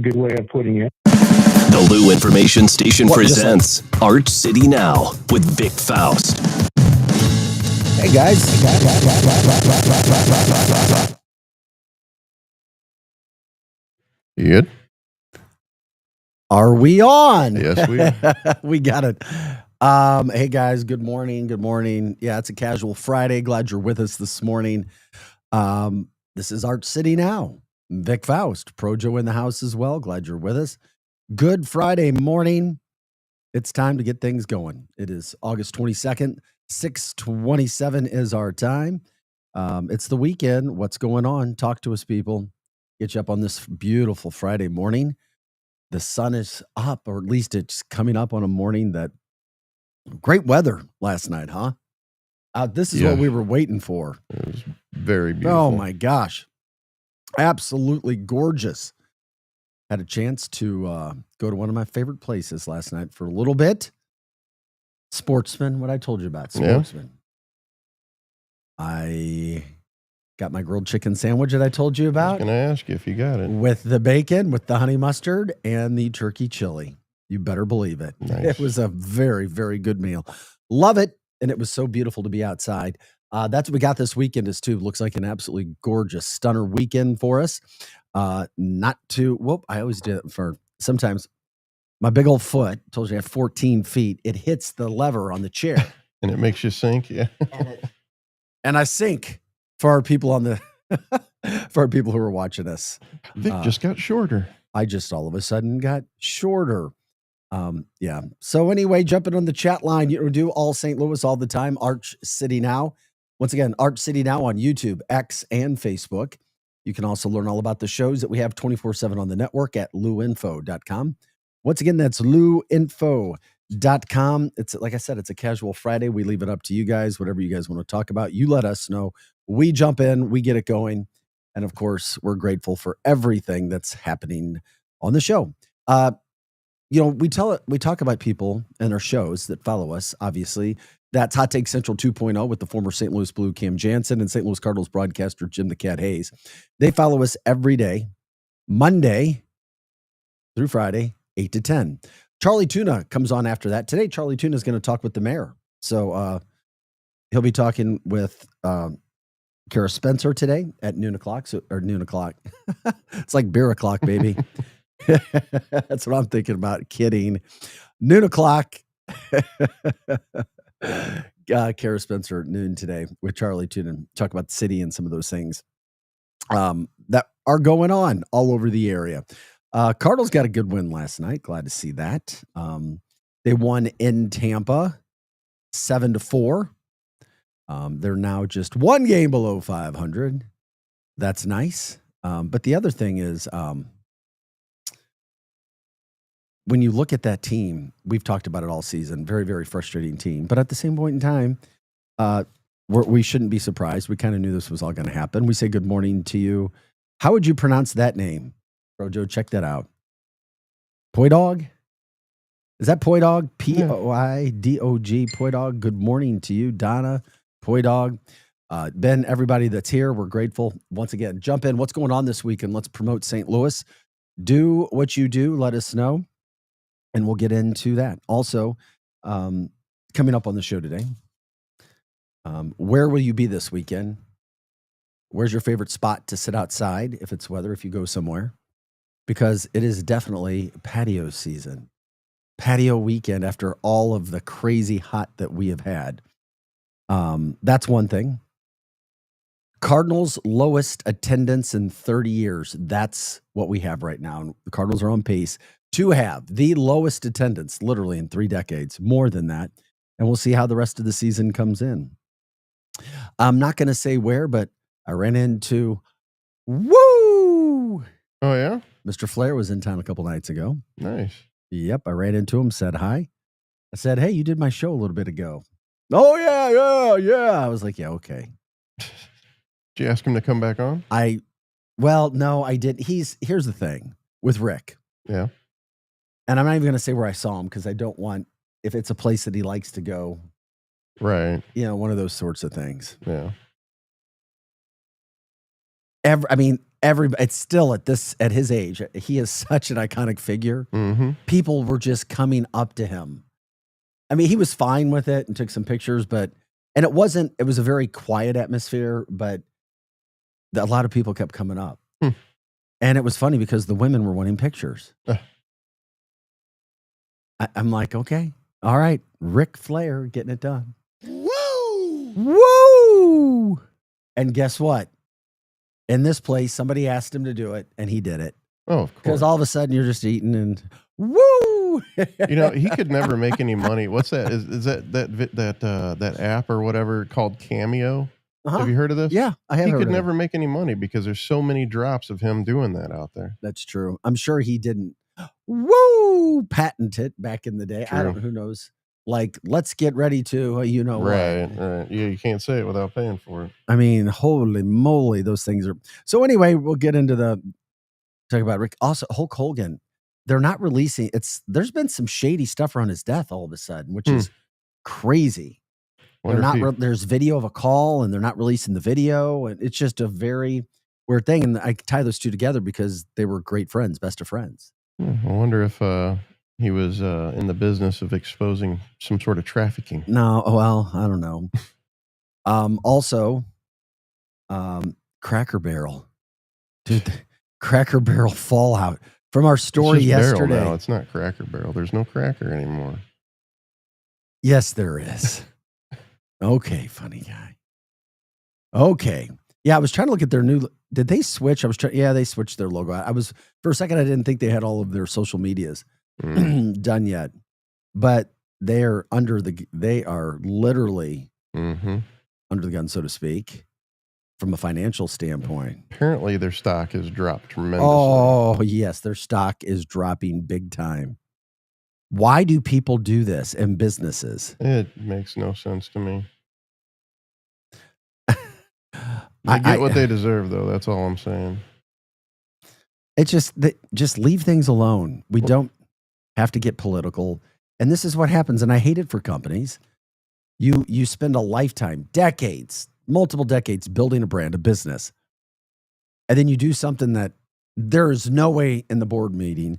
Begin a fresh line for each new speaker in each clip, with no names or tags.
good way of putting it.
The Lou Information Station presents Arch City Now with Vic Faust.
Hey guys.
You good?
Are we on?
Yes, we are.
We got it. Hey guys, good morning. Good morning. Yeah, it's a casual Friday. Glad you're with us this morning. This is Arch City Now. Vic Faust, Projo in the house as well. Glad you're with us. Good Friday morning. It's time to get things going. It is August 22nd, 6:27 is our time. It's the weekend. What's going on? Talk to us, people. Get you up on this beautiful Friday morning. The sun is up, or at least it's coming up on a morning that great weather last night, huh? This is what we were waiting for.
It was very beautiful.
Oh my gosh. Absolutely gorgeous. Had a chance to go to one of my favorite places last night for a little bit. Sportsman, what I told you about, Sportsman. Yeah. I got my grilled chicken sandwich that I told you about.
I was going to ask you if you got it.
With the bacon, with the honey mustard, and the turkey chili. You better believe it.
Nice.
It was a very, very good meal. Love it. And it was so beautiful to be outside. That's what we got this weekend is too. Looks like an absolutely gorgeous, stunner weekend for us. Not too, I always do it for sometimes my big old foot, told you I have 14 feet. It hits the lever on the chair.
And it makes you sink, yeah.
and I sink for our people on the, for our people who are watching us.
Vic just got shorter.
I just all of a sudden got shorter. Yeah. So anyway, jumping on the chat line, you do all St. Louis all the time. Arch City Now. Once again, Arch City Now on YouTube, X, and Facebook. You can also learn all about the shows that we have 24/7 on the network at luinfo.com. Once again, that's luinfo.com. It's like I said, it's a casual Friday. We leave it up to you guys, whatever you guys want to talk about. You let us know. We jump in, we get it going. And of course, we're grateful for everything that's happening on the show. We talk about people in our shows that follow us, obviously. That's Hot Take Central 2.0 with the former St. Louis Blue Cam Jansen and St. Louis Cardinals broadcaster Jim the Cat Hayes. They follow us every day, Monday through Friday, 8 to 10. Charlie Tuna comes on after that. Today, Charlie Tuna is going to talk with the mayor. So he'll be talking with Kara Spencer today at noon o'clock. It's like beer o'clock, baby. That's what I'm thinking about. Kidding. Noon o'clock. Kara Spencer at noon today with Charlie Tuna. Talk about the city and some of those things that are going on all over the area. Cardinals got a good win last night. Glad to see that. They won in Tampa 7-4. They're now just one game below 500. That's nice. But the other thing is, when you look at that team, we've talked about it all season, very, very frustrating team. But at the same point in time, we shouldn't be surprised. We kind of knew this was all going to happen. We say good morning to you. How would you pronounce that name? Projo, check that out. Poidog? Is that Poidog? P-O-I-D-O-G, Poidog. Good morning to you, Donna, Poidog. Ben, everybody that's here, we're grateful. Once again, jump in. What's going on this weekend? Let's promote St. Louis. Do what you do. Let us know. And we'll get into that. Also, coming up on the show today, where will you be this weekend? Where's your favorite spot to sit outside if it's weather, if you go somewhere? Because it is definitely patio season. Patio weekend after all of the crazy hot that we have had. That's one thing. Cardinals' lowest attendance in 30 years. That's what we have right now. And the Cardinals are on pace to have the lowest attendance literally in 3 decades, more than that. And we'll see how the rest of the season comes in. I'm not going to say where, but I ran into
Oh, yeah?
Mr. Flair was in town a couple nights ago.
Nice.
Yep, I ran into him, said hi. I said, hey, you did my show a little bit ago. Oh, yeah. I was like, yeah, okay.
Did you ask him to come back on?
No, I didn't. Here's the thing with Rick.
Yeah.
And I'm not even going to say where I saw him because I don't want, if it's a place that he likes to go.
Right.
One of those sorts of things.
Yeah.
It's still at his age. He is such an iconic figure.
Mm-hmm.
People were just coming up to him. I mean, he was fine with it and took some pictures, and it was a very quiet atmosphere, but a lot of people kept coming up. And it was funny because the women were wanting pictures. I'm like, okay, all right, Ric Flair getting it done.
Woo!
Woo! And guess what? In this place, somebody asked him to do it, and he did it.
Oh, of course.
Because all of a sudden you're just eating and woo!
He could never make any money. What's that? Is that app or whatever called Cameo?
Uh-huh.
Have you heard of this?
Yeah, I have.
He
heard
could
of it.
never make any money because there's so many drops of him doing that out there.
That's true. I'm sure he didn't. Woo! Patent it back in the day. I
True.
don't. Who knows? Like, let's get ready to. What.
Right. Yeah, you can't say it without paying for it.
I mean, holy moly, those things are. So anyway, we'll get into talk about Rick. Also, Hulk Hogan. They're not releasing. There's been some shady stuff around his death all of a sudden, which is crazy.
Wonder if he-
There's video of a call, and they're not releasing the video, and it's just a very weird thing. And I tie those two together because they were great friends, best of friends.
I wonder if he was in the business of exposing some sort of trafficking.
No, well, I don't know. Also, Cracker Barrel, dude, Cracker Barrel fallout from our story
It's just
yesterday.
Barrel now. It's not Cracker Barrel. There's no cracker anymore.
Yes, there is. Okay, funny guy. Okay. Yeah, I was trying to look at their new. Did they switch? Yeah, they switched their logo. For a second, I didn't think they had all of their social medias done yet, but they are literally
Mm-hmm.
under the gun, so to speak, from a financial standpoint.
Apparently, their stock has dropped tremendously.
Oh, yes, their stock is dropping big time. Why do people do this in businesses?
It makes no sense to me. They get what they deserve, though. That's all I'm saying.
It's just leave things alone. We don't have to get political. And this is what happens. And I hate it for companies. You spend a lifetime, decades, multiple decades building a brand, a business. And then you do something that there is no way in the board meeting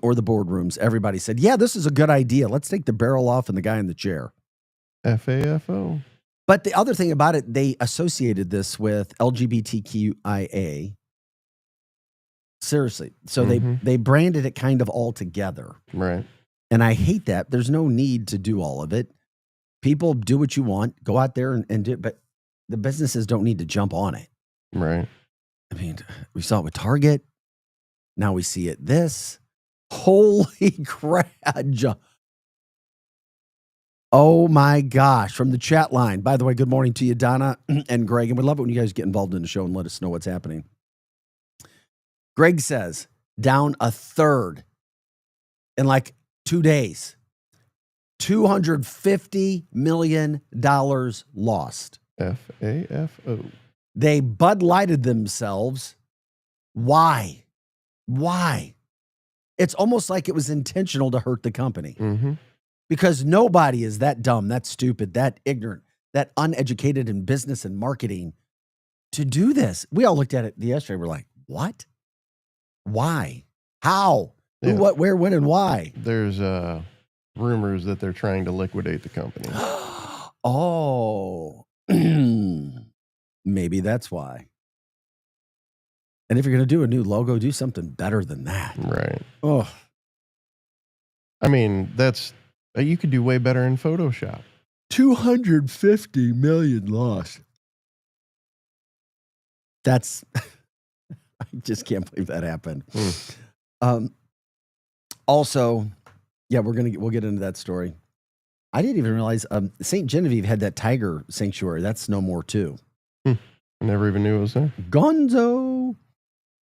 or the boardrooms, everybody said, yeah, this is a good idea. Let's take the barrel off and the guy in the chair.
FAFO.
But the other thing about it, they associated this with LGBTQIA. Seriously. So they branded it kind of all together.
Right.
And I hate that. There's no need to do all of it. People do what you want. Go out there and do it. But the businesses don't need to jump on it.
Right.
I mean, we saw it with Target. Now we see it this. Holy crap. Oh my gosh. From the chat line. By the way, good morning to you, Donna and Greg. And we'd love it when you guys get involved in the show and let us know what's happening. Greg says, down a third in like 2 days. $250 million lost.
FAFO.
They Bud Lighted themselves. Why? It's almost like it was intentional to hurt the company.
Mm-hmm.
Because nobody is that dumb, that stupid, that ignorant, that uneducated in business and marketing to do this. We all looked at it yesterday. We're like, what? Why? How?
Yeah.
Who, what, where, when, and why?
There's rumors that they're trying to liquidate the company.
Oh, maybe that's why. And if you're going to do a new logo, do something better than that.
Right.
Oh,
I mean, you could do way better in Photoshop.
250 million lost. That's, I just can't believe that happened. Also, yeah, we'll get into that story. I didn't even realize St. Genevieve had that tiger sanctuary. That's no more too.
I never even knew it was there.
Gonzo.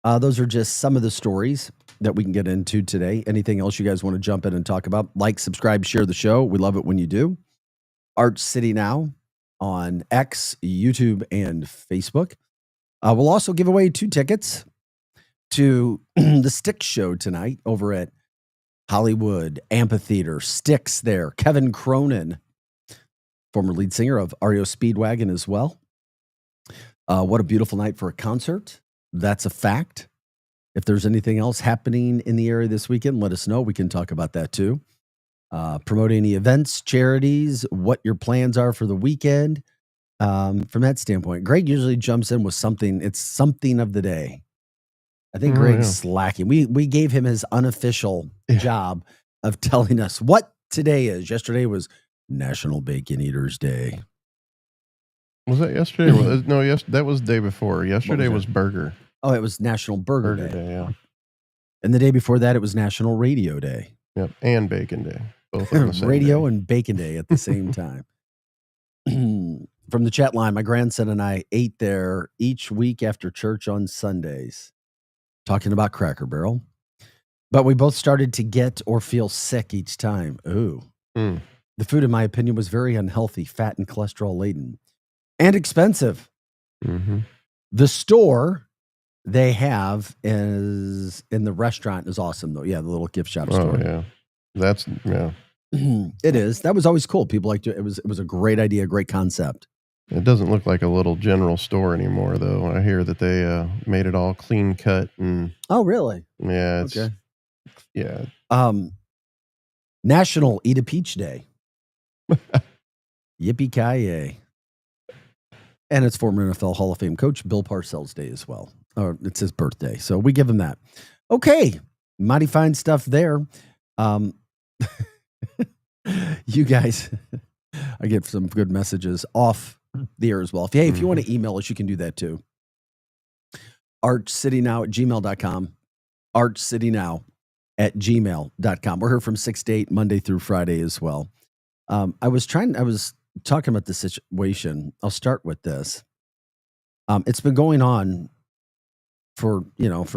Those are just some of the stories that we can get into today. Anything else you guys want to jump in and talk about? Like, subscribe, share the show. We love it when you do. Arch City Now on X, YouTube, and Facebook. We'll also give away 2 tickets to the Styx show tonight over at Hollywood Amphitheater. Styx there. Kevin Cronin, former lead singer of REO Speedwagon as well. What a beautiful night for a concert. That's a fact. If there's anything else happening in the area this weekend, let us know. We can talk about that too. Promote any events, charities, what your plans are for the weekend. From that standpoint, Greg usually jumps in with something. It's something of the day. I think
Oh,
Greg's
yeah.
slacking. We gave him his unofficial job of telling us what today is. Yesterday was National Bacon Eaters Day.
Was that yesterday? No, that was the day before. Yesterday
that?
was burger
Oh, it was National Burger Day.
day. Yeah.
And the day before that, it was National Radio Day.
Yep. And bacon day. Both on the same
Radio
day.
and Bacon Day at the same time. From the chat line, my grandson and I ate there each week after church on Sundays, talking about Cracker Barrel. But we both started to get or feel sick each time. Ooh.
Mm.
The food, in my opinion, was very unhealthy, fat and cholesterol laden, and expensive.
Mm-hmm.
The store they have is in the restaurant is awesome, though. Yeah, the little gift shop store.
Oh, yeah. That's, yeah.
It is. That was always cool. People liked it. It was a great idea, great concept.
It doesn't look like a little general store anymore, though. I hear that they made it all clean cut and
Oh, really?
yeah, it's
Okay.
yeah.
National Eat a Peach Day. Yippee-ki-yay. And it's former NFL Hall of Fame coach Bill Parcells' day as well. Or it's his birthday. So we give him that. Okay. Mighty fine stuff there. You guys, I get some good messages off the air as well. If you want to email us, you can do that too. archcitynow@gmail.com. archcitynow@gmail.com. We're here from 6 to 8, Monday through Friday as well. I was talking about the situation. I'll start with this. It's been going on for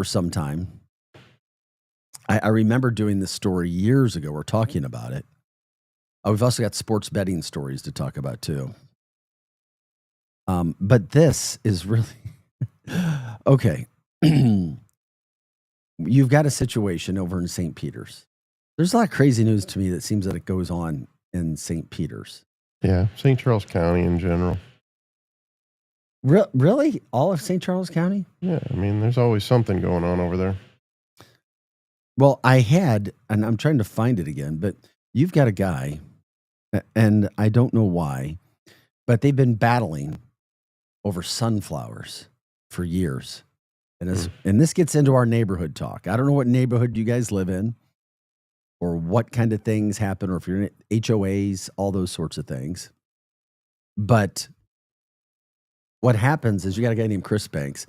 some time. I remember doing this story years ago. We're talking about it. We've also got sports betting stories to talk about too. But this is really okay. You've got a situation over in St. Peter's. There's a lot of crazy news to me that seems that it goes on in St. Peter's.
Yeah, St. Charles County in general.
Really? All of St. Charles County?
Yeah, I mean, there's always something going on over there.
Well, and I'm trying to find it again, but you've got a guy, and I don't know why, but they've been battling over sunflowers for years. And this gets into our neighborhood talk. I don't know what neighborhood you guys live in or what kind of things happen, or if you're in HOAs, all those sorts of things. But what happens is you got a guy named Chris Banks.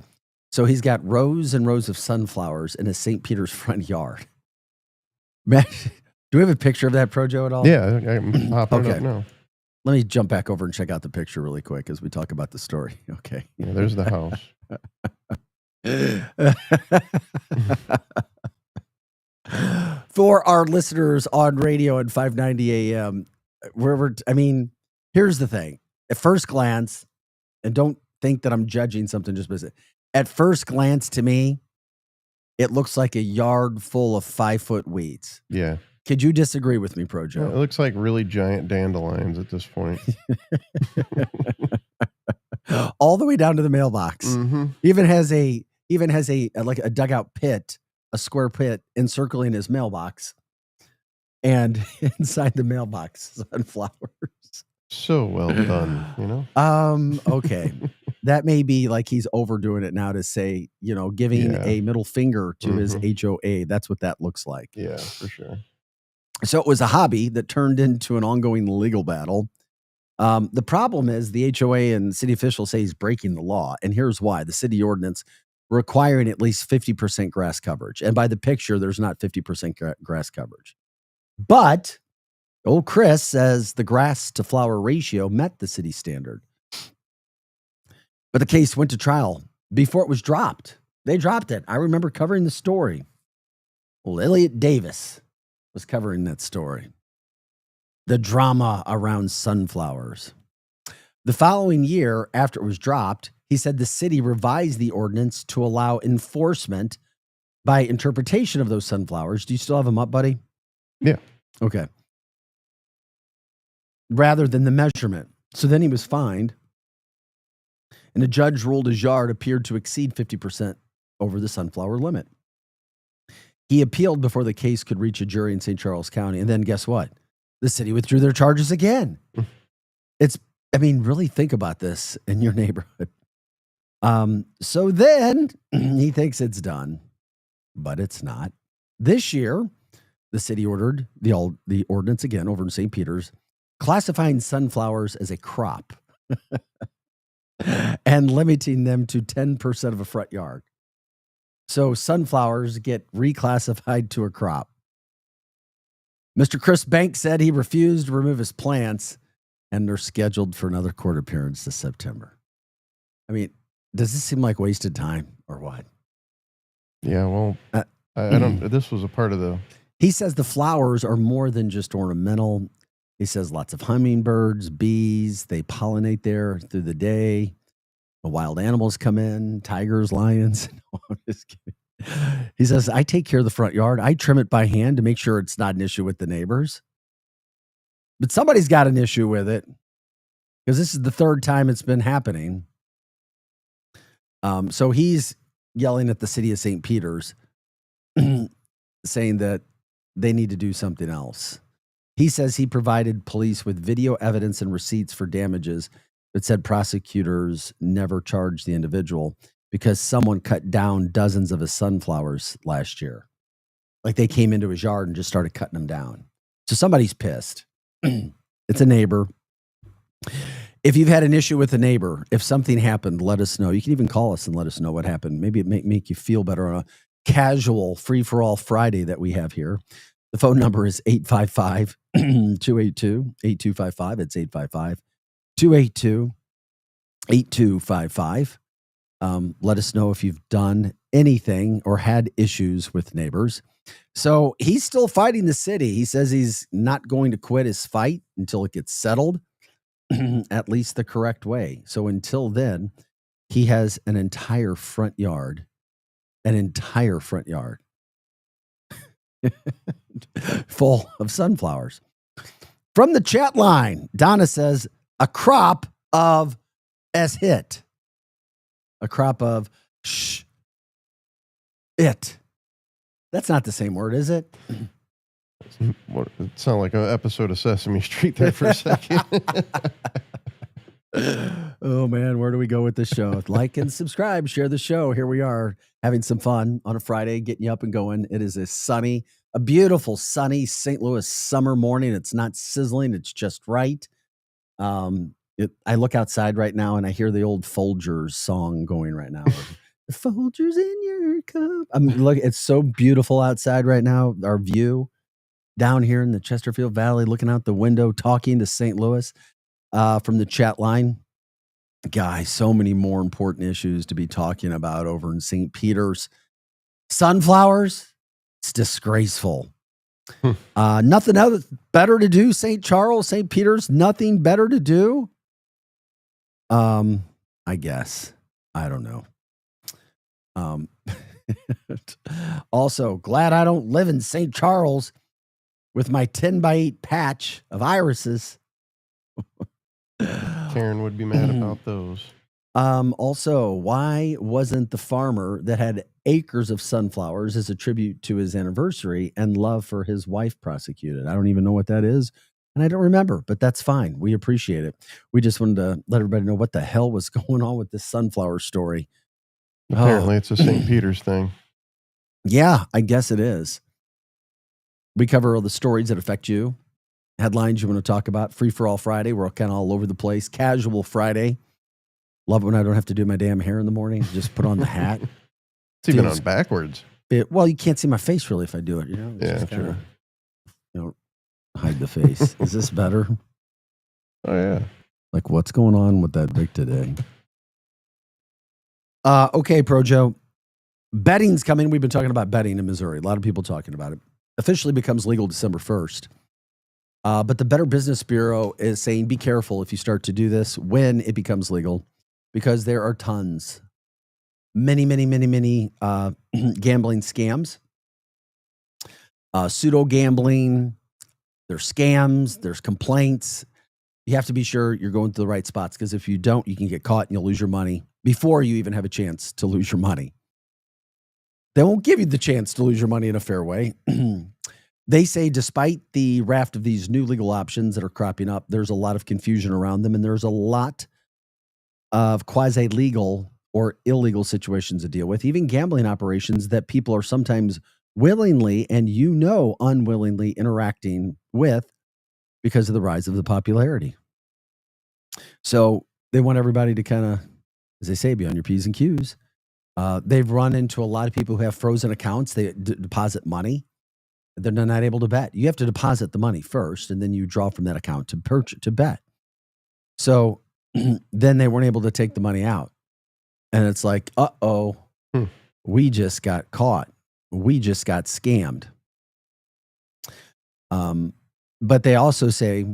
So he's got rows and rows of sunflowers in his St. Peter's front yard. Man, do we have a picture of that, Projo, at all?
Yeah, I'm popping it up now.
Let me jump back over and check out the picture really quick as we talk about the story. Okay.
Yeah, there's the house.
For our listeners on radio at 590 AM, here's the thing. At first glance, and don't think that I'm judging something just because at first glance to me, it looks like a yard full of 5-foot weeds.
Yeah.
Could you disagree with me, Projo?
It looks like really giant dandelions at this point.
All the way down to the mailbox.
Mm-hmm.
Even has a like a dugout pit, a square pit encircling his mailbox, and inside the mailbox, sunflowers.
So well done, you know?
Okay. That may be like he's overdoing it now to say, giving a middle finger to his HOA. That's what that looks like.
Yeah, for sure.
So it was a hobby that turned into an ongoing legal battle. The problem is the HOA and city officials say he's breaking the law. And here's why. The city ordinance requiring at least 50% grass coverage. And by the picture, there's not 50% grass coverage. But old Chris says the grass to flower ratio met the city standard. But the case went to trial before it was dropped. They dropped it. I remember covering the story. Well, Elliot Davis was covering that story. The drama around sunflowers. The following year, after it was dropped, he said the city revised the ordinance to allow enforcement by interpretation of those sunflowers. Do you still have them up, buddy?
Yeah.
Okay. Rather than the measurement. So then he was fined. and a judge ruled his yard appeared to exceed 50% over the sunflower limit. He appealed before the case could reach a jury in St. Charles County. And then guess what? The city withdrew their charges again. Really think about this in your neighborhood. So then he thinks it's done, but it's not. This year, the city ordered the ordinance again over in St. Peter's, classifying sunflowers as a crop and limiting them to 10% of a front yard. So sunflowers get reclassified to a crop. Mr. Chris Banks said he refused to remove his plants, and they're scheduled for another court appearance this September. Does this seem like wasted time or what?
Yeah, well, I don't. This was a part of the.
He says the flowers are more than just ornamental. He says lots of hummingbirds, bees, they pollinate there through the day. The wild animals come in, tigers, lions. No, I'm just kidding. He says, I take care of the front yard. I trim it by hand to make sure it's not an issue with the neighbors. But somebody's got an issue with it because this is the third time it's been happening. So he's yelling at the city of St. Peter's, saying that they need to do something else. He says he provided police with video evidence and receipts for damages, but said prosecutors never charged the individual because someone cut down dozens of his sunflowers last year. Like they came into his yard and just started cutting them down. So somebody's pissed. It's a neighbor. If you've had an issue with a neighbor, if something happened, let us know. You can even call us and let us know what happened. Maybe it make you feel better on a casual free-for-all Friday that we have here. The phone number is 855-282-8255. It's 855-282-8255. Let us know if you've done anything or had issues with neighbors. So he's still fighting the city. He says he's not going to quit his fight until it gets settled, at least the correct way. So until then, he has an entire front yard full of sunflowers. From the chat line, Donna says, a crop of it. A crop of it. That's not the same word, is it?
It sounded like an episode of Sesame Street there for a second.
Oh, man, where do we go with this show? Like and subscribe, share the show. Here we are having some fun on a Friday, getting you up and going. It is a beautiful sunny St. Louis summer morning. It's not sizzling. It's just right. I look outside right now and I hear the old Folgers song going right now. The Folgers in your cup. Look, it's so beautiful outside right now. Our view down here in the Chesterfield Valley, looking out the window, talking to St. Louis from the chat line. Guys, so many more important issues to be talking about over in St. Peter's. Sunflowers, it's disgraceful. Nothing else better to do. St. Charles, St. Peter's, nothing better to do. I guess. I don't know. Also, glad I don't live in St. Charles with my 10x8 patch of irises.
Karen would be mad about those.
Also, why wasn't the farmer that had acres of sunflowers as a tribute to his anniversary and love for his wife prosecuted? I don't even know what that is, and I don't remember, but that's fine. We appreciate it. We just wanted to let everybody know what the hell was going on with this sunflower story.
Apparently, it's a St. Peter's thing.
Yeah, I guess it is. We cover all the stories that affect you. Headlines you want to talk about. Free for all Friday. We're kind of all over the place. Casual Friday. Love it when I don't have to do my damn hair in the morning. Just put on the hat.
It's even on backwards.
Well, you can't see my face really if I do it. You know.
Yeah, true.
Hide the face. Is this better?
Oh yeah.
Like what's going on with that Vic today? Okay, Projo. Betting's coming. We've been talking about betting in Missouri. A lot of people talking about it. Officially becomes legal December 1st. But the Better Business Bureau is saying be careful if you start to do this when it becomes legal, because there are tons, many gambling scams, pseudo gambling. There's scams. There's complaints. You have to be sure you're going to the right spots, because if you don't, you can get caught and you'll lose your money before you even have a chance to lose your money. They won't give you the chance to lose your money in a fair way. They say despite the raft of these new legal options that are cropping up, there's a lot of confusion around them, and there's a lot of quasi-legal or illegal situations to deal with, even gambling operations that people are sometimes willingly and unwillingly interacting with because of the rise of the popularity. So they want everybody to kind of, as they say, be on your P's and Q's. They've run into a lot of people who have frozen accounts. They deposit money. They're not able to bet. You have to deposit the money first, and then you draw from that account to bet. So then they weren't able to take the money out. And it's like, we just got caught. We just got scammed. But they also say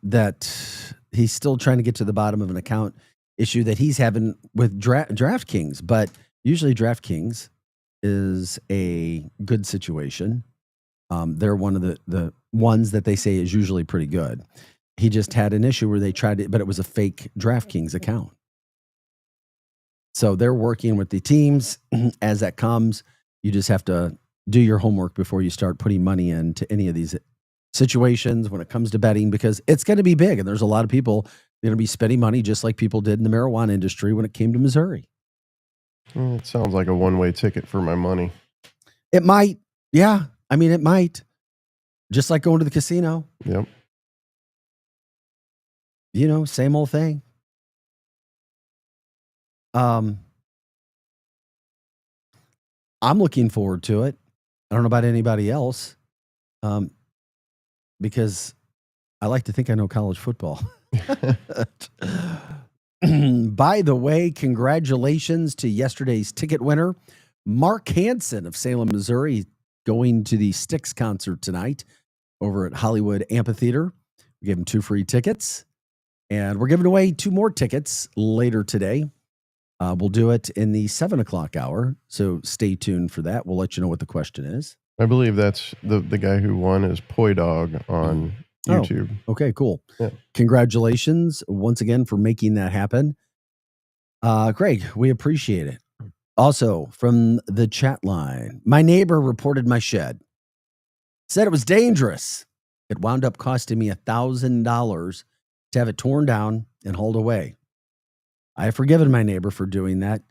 that he's still trying to get to the bottom of an account issue that he's having with DraftKings. But usually DraftKings is a good situation. They're one of the ones that they say is usually pretty good. He just had an issue where they tried it, but it was a fake DraftKings account. So they're working with the teams as that comes. You just have to do your homework before you start putting money into any of these situations when it comes to betting, because it's going to be big. And there's a lot of people going to be spending money just like people did in the marijuana industry when it came to Missouri.
It sounds like a one-way ticket for my money.
It might. Yeah. I mean, it might. Just like going to the casino.
Yep.
Same old thing. I'm looking forward to it. I don't know about anybody else, because I like to think I know college football. By the way, congratulations to yesterday's ticket winner, Mark Hansen of Salem, Missouri, going to the Styx concert tonight over at Hollywood Amphitheater. We gave him 2 free tickets, and we're giving away 2 more tickets later today. We'll do it in the 7:00 hour, so stay tuned for that. We'll let you know what the question is.
I believe that's the guy who won is Poi Dog on YouTube.
Okay, cool.
Yeah.
Congratulations once again for making that happen. Greg, we appreciate it. Also, from the chat line, my neighbor reported my shed. Said it was dangerous. It wound up costing me $1,000 to have it torn down and hauled away. I have forgiven my neighbor for doing that.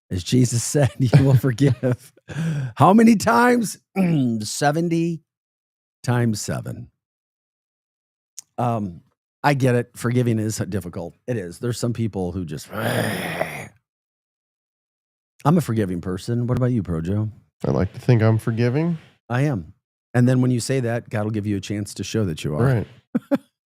As Jesus said, you will forgive. How many times? 70 times 7. I get it. Forgiving is difficult. It is. There's some people who just... I'm a forgiving person. What about you, Projo?
I like to think I'm forgiving.
I am. And then when you say that, God will give you a chance to show that you are.
Right.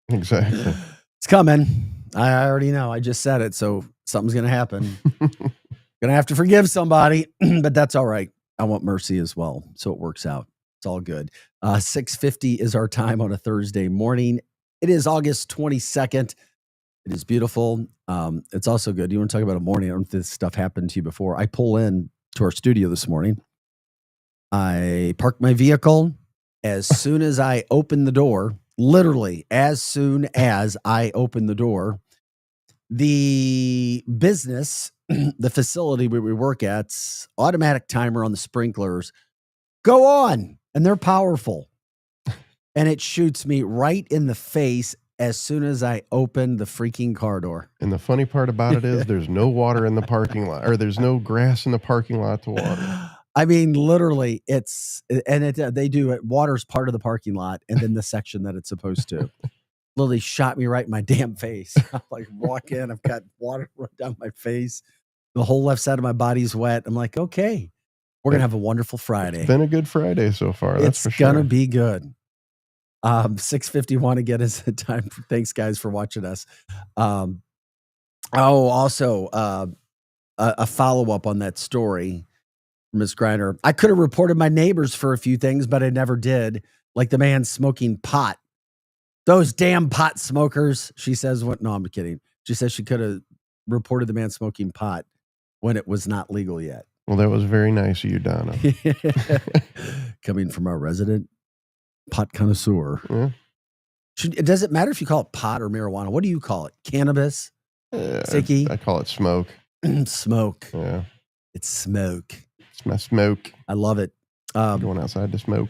Exactly.
It's coming. I already know. I just said it, so something's going to happen. Going to have to forgive somebody, but that's all right. I want mercy as well, so it works out. It's all good. 6:50 is our time on a Thursday morning. It is August 22nd. It is beautiful. It's also good. You want to talk about a morning? I don't know if this stuff happened to you before. I pull in to our studio this morning. I park my vehicle. As soon as I open the door, literally as soon as I open the door, the business, the facility where we work at's automatic timer on the sprinklers go on, and they're powerful. And it shoots me right in the face as soon as I open the freaking car door.
And the funny part about it is there's no water in the parking lot, or there's no grass in the parking lot to water.
I mean, literally, they do it. Water's part of the parking lot, and then the section that it's supposed to. Literally shot me right in my damn face. I'm like, walk in, I've got water right down my face. The whole left side of my body's wet. I'm like, okay, we're gonna have a wonderful Friday.
It's been a good Friday so far. That's for
It's
sure.
gonna be good. 6:51 again is the time. Thanks, guys, for watching us. Also, a follow-up on that story. Ms. Griner, I could have reported my neighbors for a few things, but I never did. Like the man smoking pot. Those damn pot smokers. She says, "What? No, I'm kidding." She says she could have reported the man smoking pot when it was not legal yet.
Well, that was very nice of you, Donna.
Coming from our resident pot connoisseur.
Yeah.
Does it matter if you call it pot or marijuana? What do you call it? Cannabis? Sicky?
I call it smoke.
Smoke.
Yeah.
It's smoke.
It's my smoke.
I love it.
Going outside to smoke.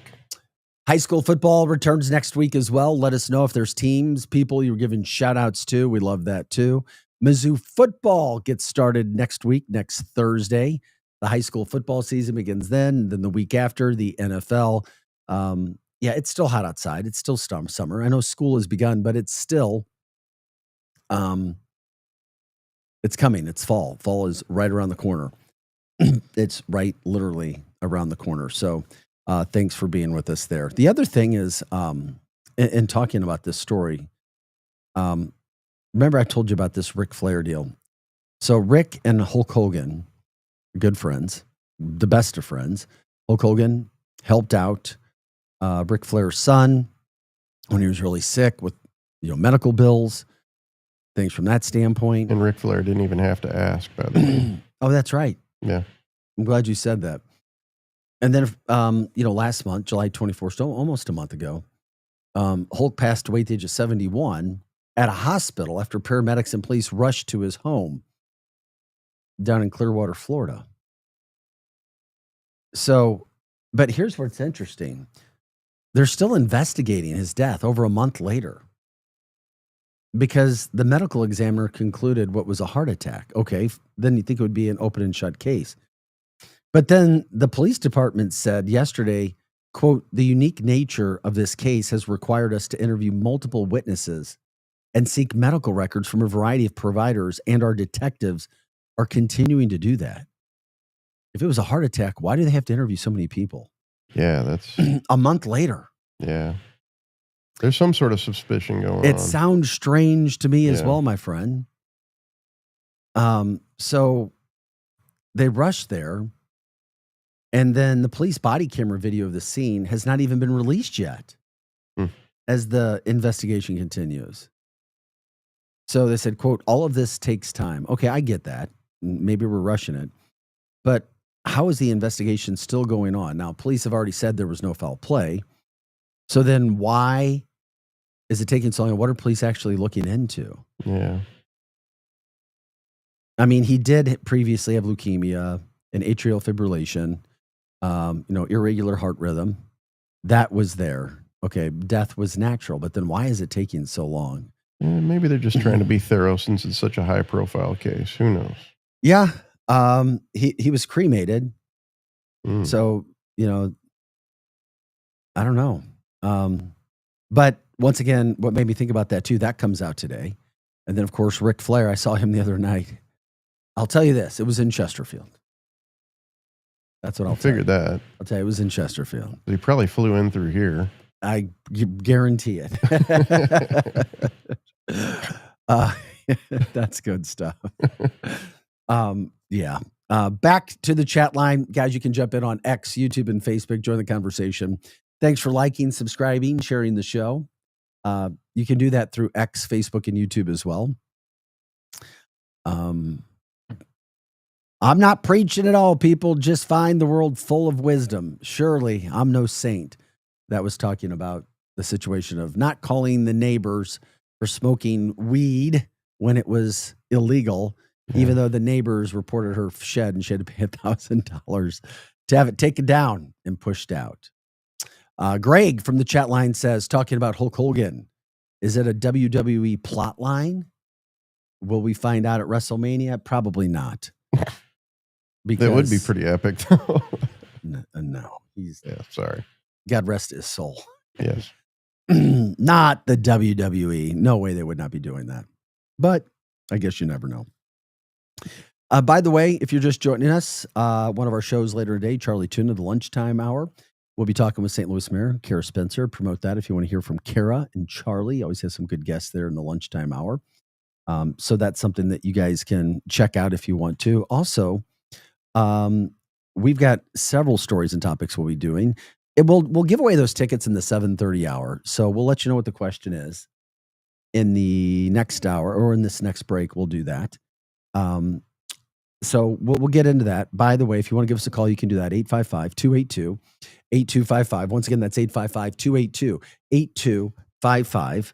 High school football returns next week as well. Let us know if there's teams, people you're giving shout outs to. We love that too. Mizzou football gets started next week, next Thursday. The high school football season begins then. Then the week after, the NFL. Yeah, it's still hot outside. It's still summer. I know school has begun, but it's still, it's coming. It's fall. Fall is right around the corner. It's right literally around the corner. So thanks for being with us there. The other thing is, in talking about this story, remember I told you about this Ric Flair deal. So Rick and Hulk Hogan, good friends, the best of friends. Hulk Hogan helped out Ric Flair's son when he was really sick with medical bills, things from that standpoint.
And Ric Flair didn't even have to ask, by the way.
Oh, that's right.
Yeah.
I'm glad you said that. And then, last month, July 24th, so almost a month ago, Hulk passed away at the age of 71 at a hospital after paramedics and police rushed to his home down in Clearwater, Florida. So, but here's what's interesting. They're still investigating his death over a month later because the medical examiner concluded what was a heart attack. Okay, then you think it would be an open and shut case. But then the police department said yesterday, quote, "The unique nature of this case has required us to interview multiple witnesses and seek medical records from a variety of providers, and our detectives are continuing to do that." If it was a heart attack, why do they have to interview so many people?
Yeah, that's
A month later.
yeah. There's some sort of suspicion going on.
It sounds strange to me as
Yeah.
well, my friend. So they rushed there, and then the police body camera video of the scene has not even been released yet as the investigation continues. So they said, quote, "All of this takes time." Okay, I get that. Maybe we're rushing it. But how is the investigation still going on? Now, police have already said there was no foul play. So then why is it taking so long? What are police actually looking into?
Yeah.
I mean, he did previously have leukemia and atrial fibrillation, irregular heart rhythm. That was there. Okay, death was natural, but then why is it taking so long?
Maybe they're just trying to be thorough since it's such a high profile case. Who knows?
Yeah. He was cremated.
Mm.
So, I don't know. But once again, what made me think about that too, that comes out today. And then of course, Ric Flair, I saw him the other night. I'll tell you this, it was in Chesterfield. That's what
I
I'll tell you.
figured that.
I'll tell you, it was in Chesterfield.
He probably flew in through here.
I guarantee it. That's good stuff. Yeah. Back to the chat line. Guys, you can jump in on X, YouTube, and Facebook. Join the conversation. Thanks for liking, subscribing, sharing the show. You can do that through X, Facebook, and YouTube as well. I'm not preaching at all, people. Just find the world full of wisdom. Surely, I'm no saint. That was talking about the situation of not calling the neighbors for smoking weed when it was illegal, even though the neighbors reported her shed and she had to pay $1,000 to have it taken down and pushed out. Greg from the chat line says, talking about Hulk Hogan, is it a WWE plot line? Will we find out at WrestleMania? Probably not.
That would be pretty epic, though.
No, he's
sorry.
God rest his soul.
Yes.
Not the WWE. No way they would not be doing that. But I guess you never know. By the way, if you're just joining us, one of our shows later today, Charlie Tuna, the lunchtime hour, we'll be talking with St. Louis Mayor Kara Spencer. Promote that if you want to hear from Kara and Charlie. Always have some good guests there in the lunchtime hour. So that's something that you guys can check out if you want to. Also, we've got several stories and topics we'll be doing. We'll give away those tickets in the 7:30 hour. So we'll let you know what the question is in the next hour or in this next break. We'll do that. So we'll get into that. By the way, if you want to give us a call, you can do that. 855-282-8255. Once again, that's 855-282-8255.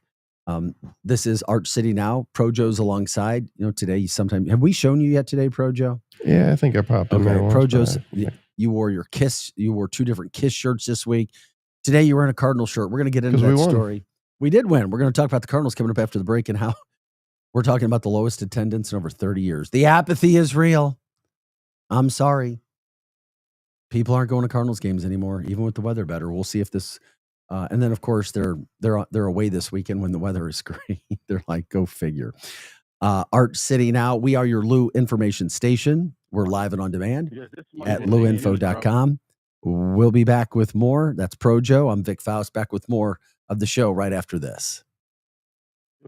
This is Arch City Now. Projo's alongside. Today, sometimes, have we shown you yet today, Projo?
Yeah, I think I popped in there once.
Projo's, you wore your Kiss. You wore 2 different Kiss shirts this week. Today, you were in a Cardinal shirt. We're going to get into that story. We did win. We're going to talk about the Cardinals coming up after the break and how we're talking about the lowest attendance in over 30 years. The apathy is real. I'm sorry. People aren't going to Cardinals games anymore, even with the weather better. We'll see if this. And then, of course, they're away this weekend when the weather is great. They're like, go figure. Arch City Now. We are your Lou information station. We're live and on demand at louinfo.com. We'll be back with more. That's Projo. I'm Vic Faust, back with more of the show right after this.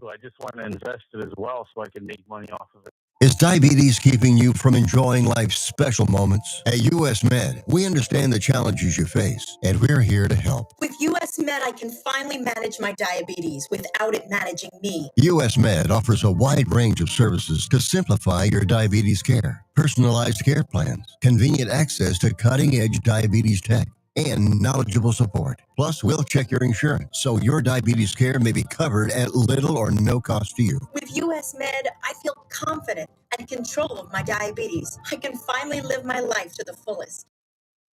I just want to invest it as well so I can make money off of it.
Is diabetes keeping you from enjoying life's special moments? At US Med, we understand the challenges you face, and we're here to help.
With US Med, I can finally manage my diabetes without it managing me.
US Med offers a wide range of services to simplify your diabetes care. Personalized care plans, convenient access to cutting-edge diabetes tech, and knowledgeable support. Plus, we'll check your insurance so your diabetes care may be covered at little or no cost to you.
With US Med, I feel confident and control of my diabetes. I can finally live my life to the fullest.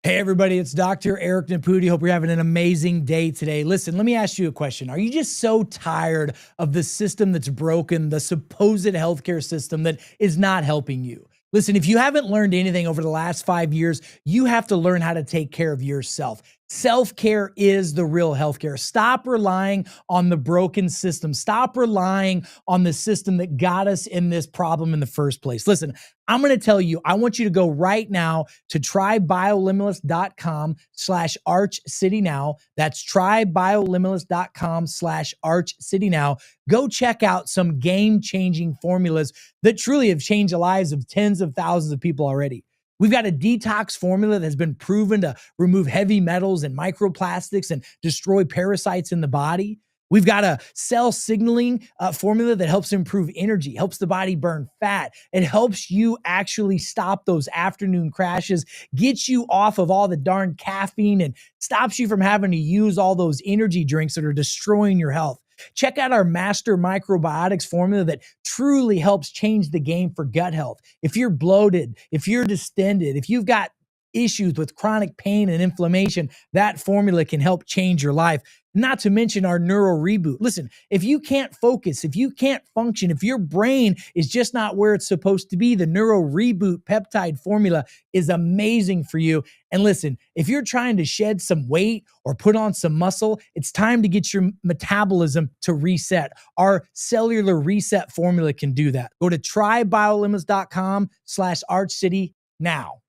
Hey everybody, it's Dr. Eric Naputi. Hope you're having an amazing day today. Listen, let me ask you a question. Are you just so tired of the system that's broken, the supposed healthcare system that is not helping you? Listen, if you haven't learned anything over the last 5 years, you have to learn how to take care of yourself. Self-care is the real healthcare. Stop relying on the broken system. Stop relying on the system that got us in this problem in the first place. Listen, I'm going to tell you, I want you to go right now to trybiolimitless.com/ArchCityNow. That's trybiolimitless.com/ArchCityNow. Go check out some game-changing formulas that truly have changed the lives of tens of thousands of people already. We've got a detox formula that's been proven to remove heavy metals and microplastics and destroy parasites in the body. We've got a cell signaling formula that helps improve energy, helps the body burn fat. It helps you actually stop those afternoon crashes, gets you off of all the darn caffeine, and stops you from having to use all those energy drinks that are destroying your health. Check out our Master Microbiotics formula that truly helps change the game for gut health. If you're bloated, if you're distended, if you've got issues with chronic pain and inflammation, that formula can help change your life. Not to mention our Neuro Reboot. Listen, if you can't focus, if you can't function, if your brain is just not where it's supposed to be, the Neuro Reboot peptide formula is amazing for you. And listen, if you're trying to shed some weight or put on some muscle, it's time to get your metabolism to reset. Our cellular reset formula can do that. Go to trybiolimitless.com/ArchCity now.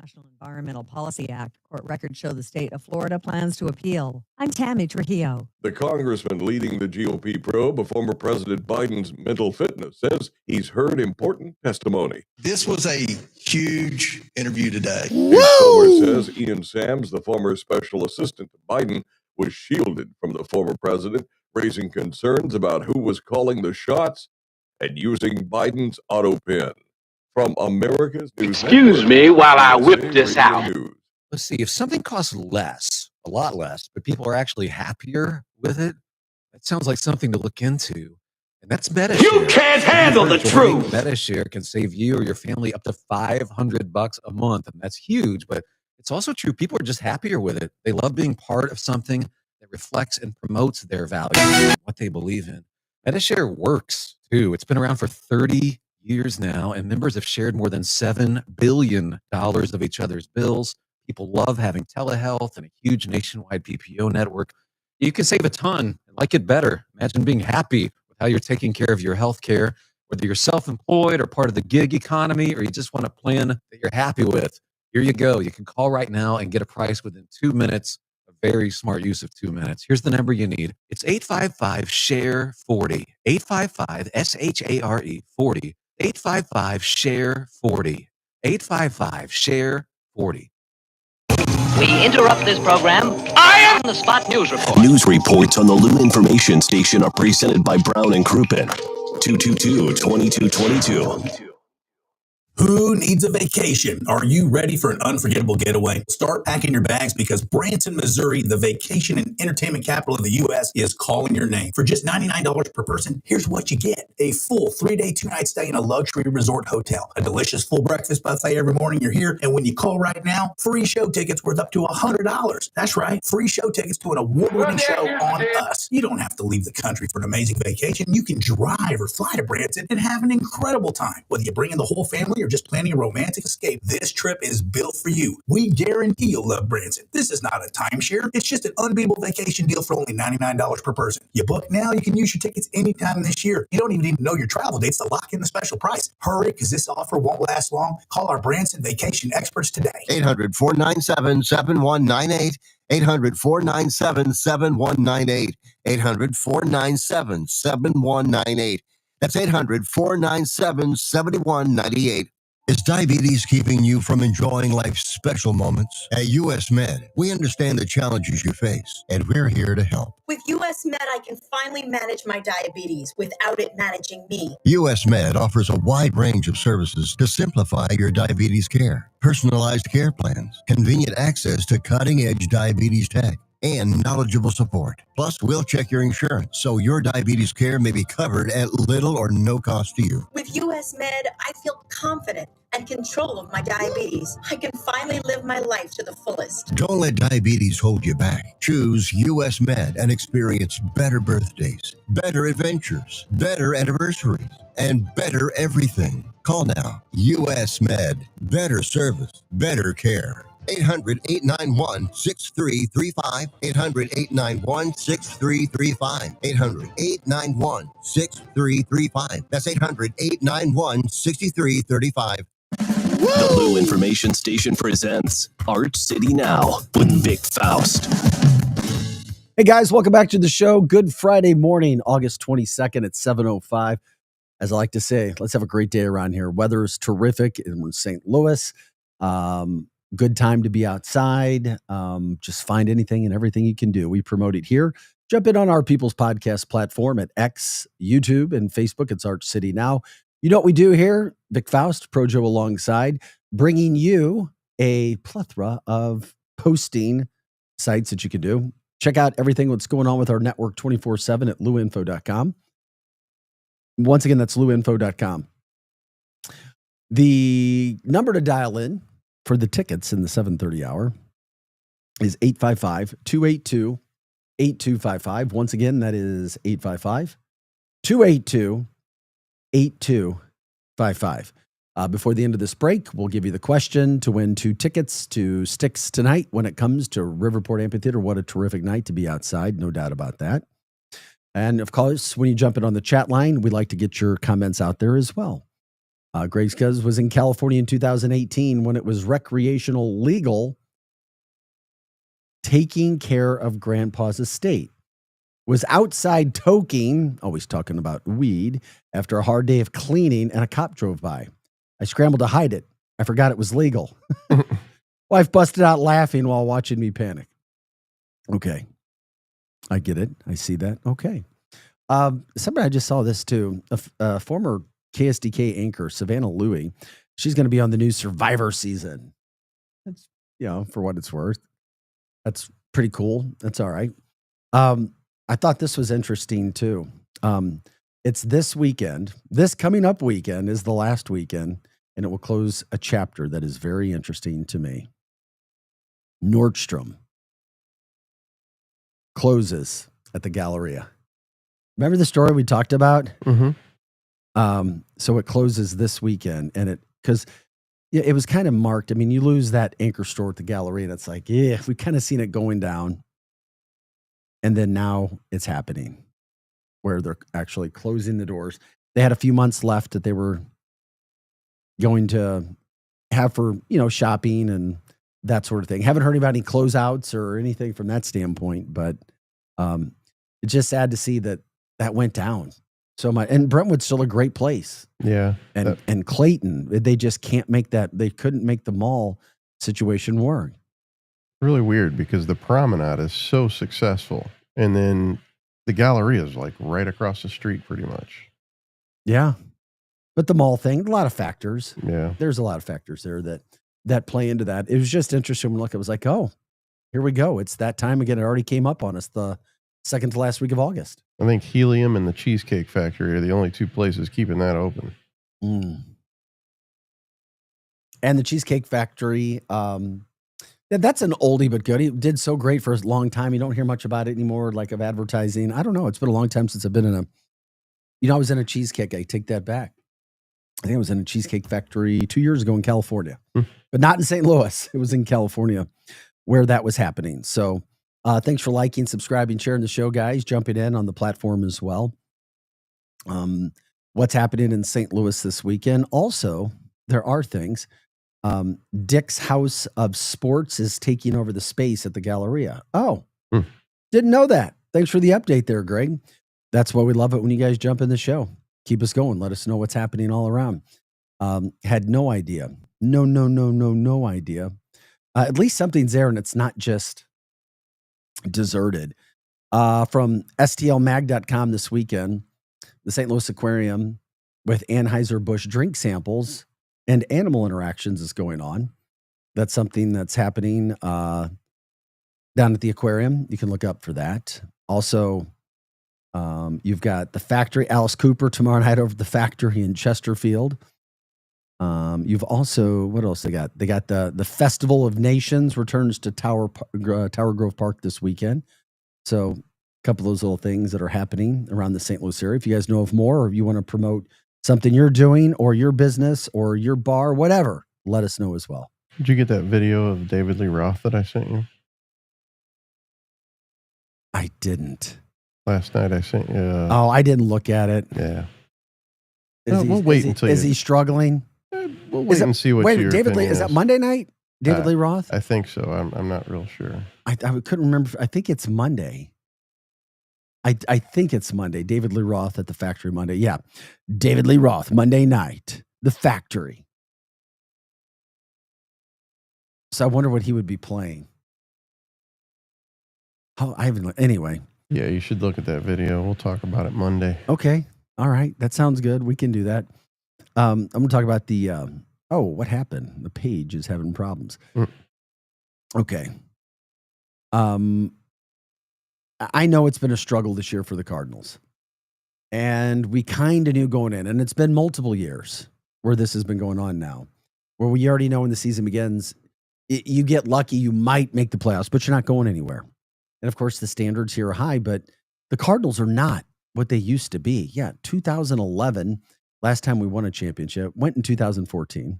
National Environmental Policy Act. Court records show the state of Florida plans to appeal. I'm Tammy Trujillo.
The congressman leading the GOP probe of former President Biden's mental fitness says he's heard important testimony.
This was a huge interview today.
Solar says Ian Sams, the former special assistant to Biden, was shielded from the former president, raising concerns about who was calling the shots and using Biden's auto pen. From America's News
Excuse
Network,
me while I whip
USA
this
Radio
out.
News.
Let's see, if something costs less, a lot less, but people are actually happier with it, that sounds like something to look into. And that's MetaShare.
You can't handle the truth.
MetaShare can save you or your family up to $500 a month, and that's huge. But it's also true, people are just happier with it. They love being part of something that reflects and promotes their values and what they believe in. MetaShare works too. It's been around for 30 years now, and members have shared more than $7 billion of each other's bills. People love having telehealth and a huge nationwide PPO network. You can save a ton and like it better. Imagine being happy with how you're taking care of your health care, whether you're self-employed or part of the gig economy, or you just want a plan that you're happy with. Here you go. You can call right now and get a price within 2 minutes. A very smart use of 2 minutes. Here's the number you need. It's 855-SHARE-40. 855-SHARE 40. 855-SHARE-40. 855-SHARE-40.
We interrupt this program. I am the Spot News Report.
News reports on the Lou Information Station are presented by Brown and Crouppen. 222-2222.
Who needs a vacation? Are you ready for an unforgettable getaway? Start packing your bags because Branson, Missouri, the vacation and entertainment capital of the U.S., is calling your name. For just $99 per person, here's what you get. A full 3-day, 2-night stay in a luxury resort hotel. A delicious full breakfast buffet every morning you're here. And when you call right now, free show tickets worth up to $100. That's right. Free show tickets to an award-winning show on us. You don't have to leave the country for an amazing vacation. You can drive or fly to Branson and have an incredible time. Whether you bring in the whole family or just planning a romantic escape, this trip is built for you. We guarantee you'll love Branson. This is not a timeshare. It's just an unbeatable vacation deal for only $99 per person. You book now, you can use your tickets anytime this year. You don't even need to know your travel dates to lock in the special price. Hurry, because this offer won't last long. Call our Branson vacation experts today.
800-497-7198. 800-497-7198. 800-497-7198. That's 800-497-7198. Is diabetes keeping you from enjoying life's special moments? At US Med, we understand the challenges you face, and we're here to help.
With US Med, I can finally manage my diabetes without it managing me.
US Med offers a wide range of services to simplify your diabetes care. Personalized care plans, convenient access to cutting-edge diabetes tech, and knowledgeable support. Plus, we'll check your insurance so your diabetes care may be covered at little or no cost to you.
With US Med, I feel confident and control of my diabetes. I can finally live my life to the fullest.
Don't let diabetes hold you back. Choose US Med and experience better birthdays, better adventures, better anniversaries, and better everything. Call now. US Med. Better service, better care. 800-891-6335. 800-891-6335. 800-891-6335. That's 800-891-6335.
The Lou Information Station presents Arch City Now with Vic Faust.
Hey guys, welcome back to the show. Good Friday morning, August 22nd at 7:05. As I like to say, let's have a great day around here. Weather is terrific in St. Louis. Good time to be outside. Just find anything and everything you can do. We promote it here. Jump in on our People's Podcast platform at X, YouTube, and Facebook. It's Arch City Now. You know what we do here? Vic Faust, Pro Joe alongside, bringing you a plethora of posting sites that you can do. Check out everything that's going on with our network 24/7 at luinfo.com. Once again, that's luinfo.com. The number to dial in for the tickets in the 7:30 hour is 855-282-8255. Once again, that is 855-282-8255. Before the end of this break, we'll give you the question to win 2 tickets to Styx tonight when it comes to Riverport Amphitheater. What a terrific night to be outside, no doubt about that. And of course, when you jump in on the chat line, we'd like to get your comments out there as well. Greg's Cuz was in California in 2018 when it was recreational legal, taking care of grandpa's estate. Was outside toking, always talking about weed, after a hard day of cleaning, and a cop drove by. I scrambled to hide it. I forgot it was legal. Wife busted out laughing while watching me panic. Okay. I get it. I see that. Okay. Somebody I just saw this too. A former KSDK anchor, Savannah Louie, she's going to be on the new Survivor season. That's, for what it's worth. That's pretty cool. That's all right. I thought this was interesting too. It's this weekend. This coming up weekend is the last weekend, and it will close a chapter that is very interesting to me. Nordstrom closes at the Galleria. Remember the story we talked about?
Mm-hmm.
So it closes this weekend, and because it was kind of marked. I mean, you lose that anchor store at the Galleria, and it's like, we kind of seen it going down. And then now it's happening where they're actually closing the doors. They had a few months left that they were going to have for, shopping and that sort of thing. Haven't heard about any closeouts or anything from that standpoint, but it's just sad to see that went down so much. And Brentwood's still a great place.
Yeah.
And Clayton, they just can't make that. They couldn't make the mall situation work.
Really weird because the promenade is so successful, and then the Galleria is like right across the street pretty much.
Yeah. But the mall thing, a lot of factors.
Yeah.
There's a lot of factors there that play into that. It was just interesting when it was like, oh, here we go. It's that time again. It already came up on us the second to last week of August.
I think Helium and the Cheesecake Factory are the only two places keeping that open.
And the Cheesecake Factory, that's an oldie but good. It did so great for a long time. You don't hear much about it anymore, like of advertising. I don't know. It's been a long time since I've been in I was in a cheesecake. I take that back. I think I was in a Cheesecake Factory 2 years ago in California, but not in St. Louis. It was in California where that was happening. So thanks for liking, subscribing, sharing the show, guys. Jumping in on the platform as well. What's happening in St. Louis this weekend? Also, there are things. Dick's House of Sports is taking over the space at the Galleria. Oh, didn't know that. Thanks for the update there, Greg. That's why we love it when you guys jump in the show. Keep us going. Let us know what's happening all around. Had no idea. No idea. At least something's there and it's not just deserted. From STLmag.com this weekend, the St. Louis Aquarium with Anheuser-Busch drink samples and animal interactions is going on. That's something that's happening down at the aquarium. You can look up for that. Also, you've got the factory, Alice Cooper tomorrow night over at the factory in Chesterfield. You've also, what else they got? They got the Festival of Nations returns to Tower Grove Park this weekend. So a couple of those little things that are happening around the St. Louis area. If you guys know of more, or if you want to promote something you're doing or your business or your bar, whatever, let us know as well.
Did you get that video of David Lee Roth that I sent you?
I didn't.
Last night I sent you.
Oh, I didn't look at it.
Yeah.
We'll wait until is he struggling?
We'll wait and see what your
David Lee, is that Monday night? David Lee Roth?
I think so. I'm not real sure.
I couldn't remember. I think it's Monday. I think it's Monday. David Lee Roth at the factory Monday. Yeah. David Lee Roth, Monday night, the factory. So I wonder what he would be playing. Oh, I haven't. Anyway.
Yeah, you should look at that video. We'll talk about it Monday.
Okay. All right. That sounds good. We can do that. I'm going to talk about the, what happened? The page is having problems. Okay. I know it's been a struggle this year for the Cardinals. And we kind of knew going in, and it's been multiple years where this has been going on now, where we already know when the season begins, you get lucky, you might make the playoffs, but you're not going anywhere. And of course, the standards here are high, but the Cardinals are not what they used to be. Yeah, 2011, last time we won a championship, went in 2014,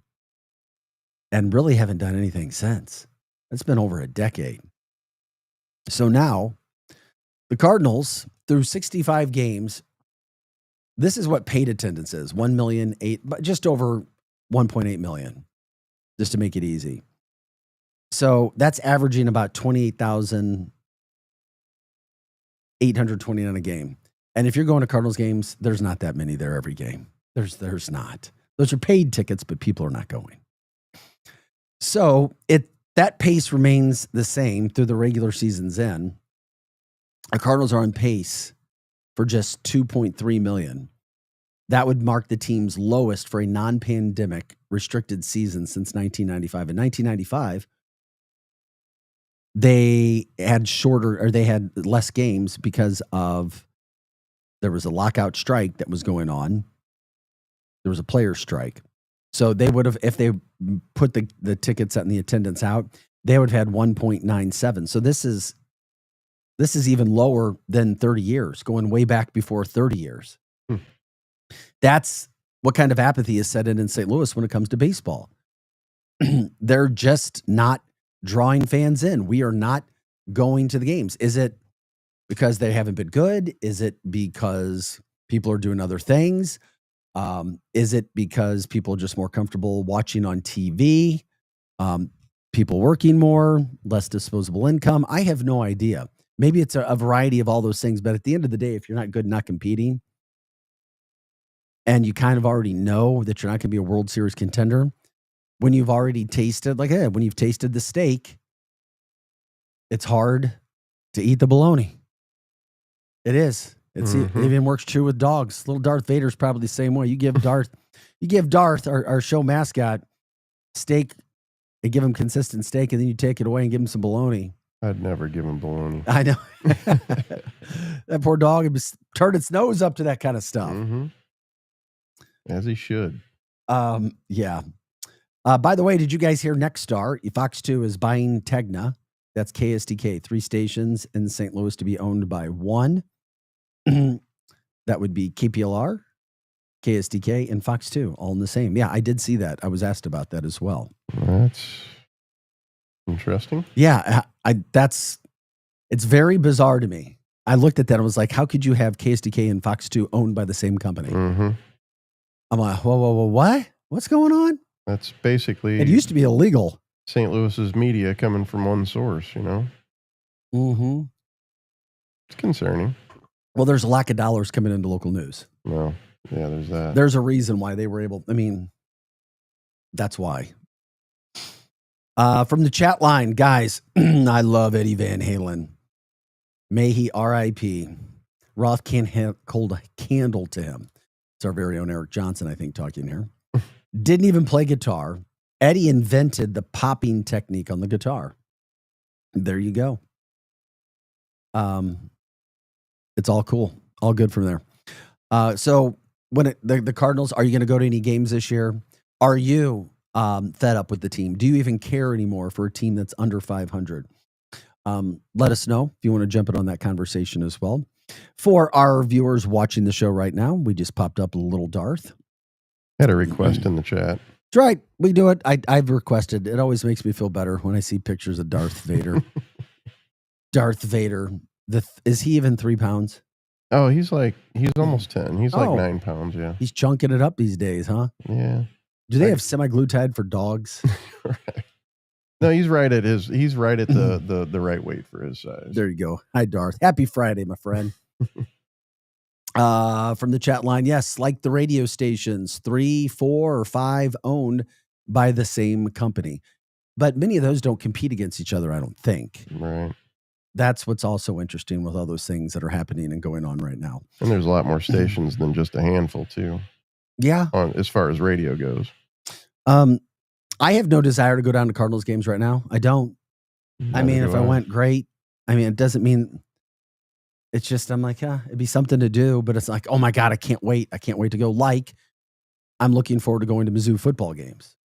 and really haven't done anything since. It's been over a decade. So now, the Cardinals, through 65 games, this is what paid attendance is, 1,000,008, but just over 1.8 million, just to make it easy. So that's averaging about 28,829 a game. And if you're going to Cardinals games, there's not that many there every game. There's not. Those are paid tickets, but people are not going. So that pace remains the same through the regular season's end. The Cardinals are on pace for just $2.3 million. That would mark the team's lowest for a non-pandemic restricted season since 1995. In 1995, they had less games because there was a lockout strike that was going on. There was a player strike. So they would have, if they put the tickets and the attendance out, they would have had 1.97. So this is even lower than 30 years, going way back before 30 years. That's what kind of apathy is set in St. Louis when it comes to baseball. They're just not drawing fans in. We are not going to the games. Is it because they haven't been good? Is it because people are doing other things? Is it because people are just more comfortable watching on TV? People working more, less disposable income? I have no idea. Maybe it's a variety of all those things. But at the end of the day, if you're not good, not competing, and you kind of already know that you're not going to be a World Series contender, when you've already tasted, when you've tasted the steak, it's hard to eat the bologna. It is. It even works true with dogs. Little Darth Vader's probably the same way. You give Darth, our show mascot, steak and give him consistent steak, and then you take it away and give him some bologna.
I'd never give him bologna.
I know. That poor dog would turn its nose up to that kind of stuff.
As he should.
Yeah. By the way, did you guys hear Nexstar? Fox 2 is buying Tegna. That's KSTK, 3 stations in St. Louis to be owned by one. That would be KPLR, KSTK, and Fox 2, all in the same. Yeah, I did see that. I was asked about that as well.
That's interesting.
Yeah, it's very bizarre to me. I looked at that and was like, how could you have KSTK and Fox 2 owned by the same company? I'm like, whoa, what? What's going on?
That's basically...
It used to be illegal.
St. Louis's media coming from one source, you know? It's concerning.
Well, there's a lack of dollars coming into local news.
No. Yeah, there's that.
There's a reason why they were able... I mean, that's why. From the chat line, guys, I love Eddie Van Halen. May he R.I.P. Roth can't hold a candle to him. It's our very own Eric Johnson, I think, talking here. Didn't even play guitar. Eddie invented the popping technique on the guitar. There you go. It's all cool. All good from there. So when the Cardinals, are you going to go to any games this year? Are you fed up with the team? Do you even care anymore for a team that's under 500? Let us know if you want to jump in on that conversation as well. For our viewers watching the show right now, we just popped up a little Darth.
Had a request in the chat.
That's right. We do it. I've requested. It always makes me feel better when I see pictures of Darth Vader. Darth Vader. Is he even 3 pounds?
Oh, he's almost 10. He's like 9 pounds, yeah.
He's chunking it up these days, huh?
Yeah.
Do they have semi-glutide for dogs?
Right. No, he's right at the right weight for his size.
There you go. Hi, Darth. Happy Friday, my friend. From the chat line, yes, like the radio stations, 3, 4, or 5 owned by the same company. But many of those don't compete against each other, I don't think.
Right.
That's what's also interesting with all those things that are happening and going on right now.
And there's a lot more stations than just a handful, too.
Yeah.
As far as radio goes.
I have no desire to go down to Cardinals games right now. I don't. I mean, if I went, great. I mean, it doesn't mean... It's just, I'm like, it'd be something to do, but it's like, oh my God, I can't wait. I can't wait to go. Like, I'm looking forward to going to Mizzou football games.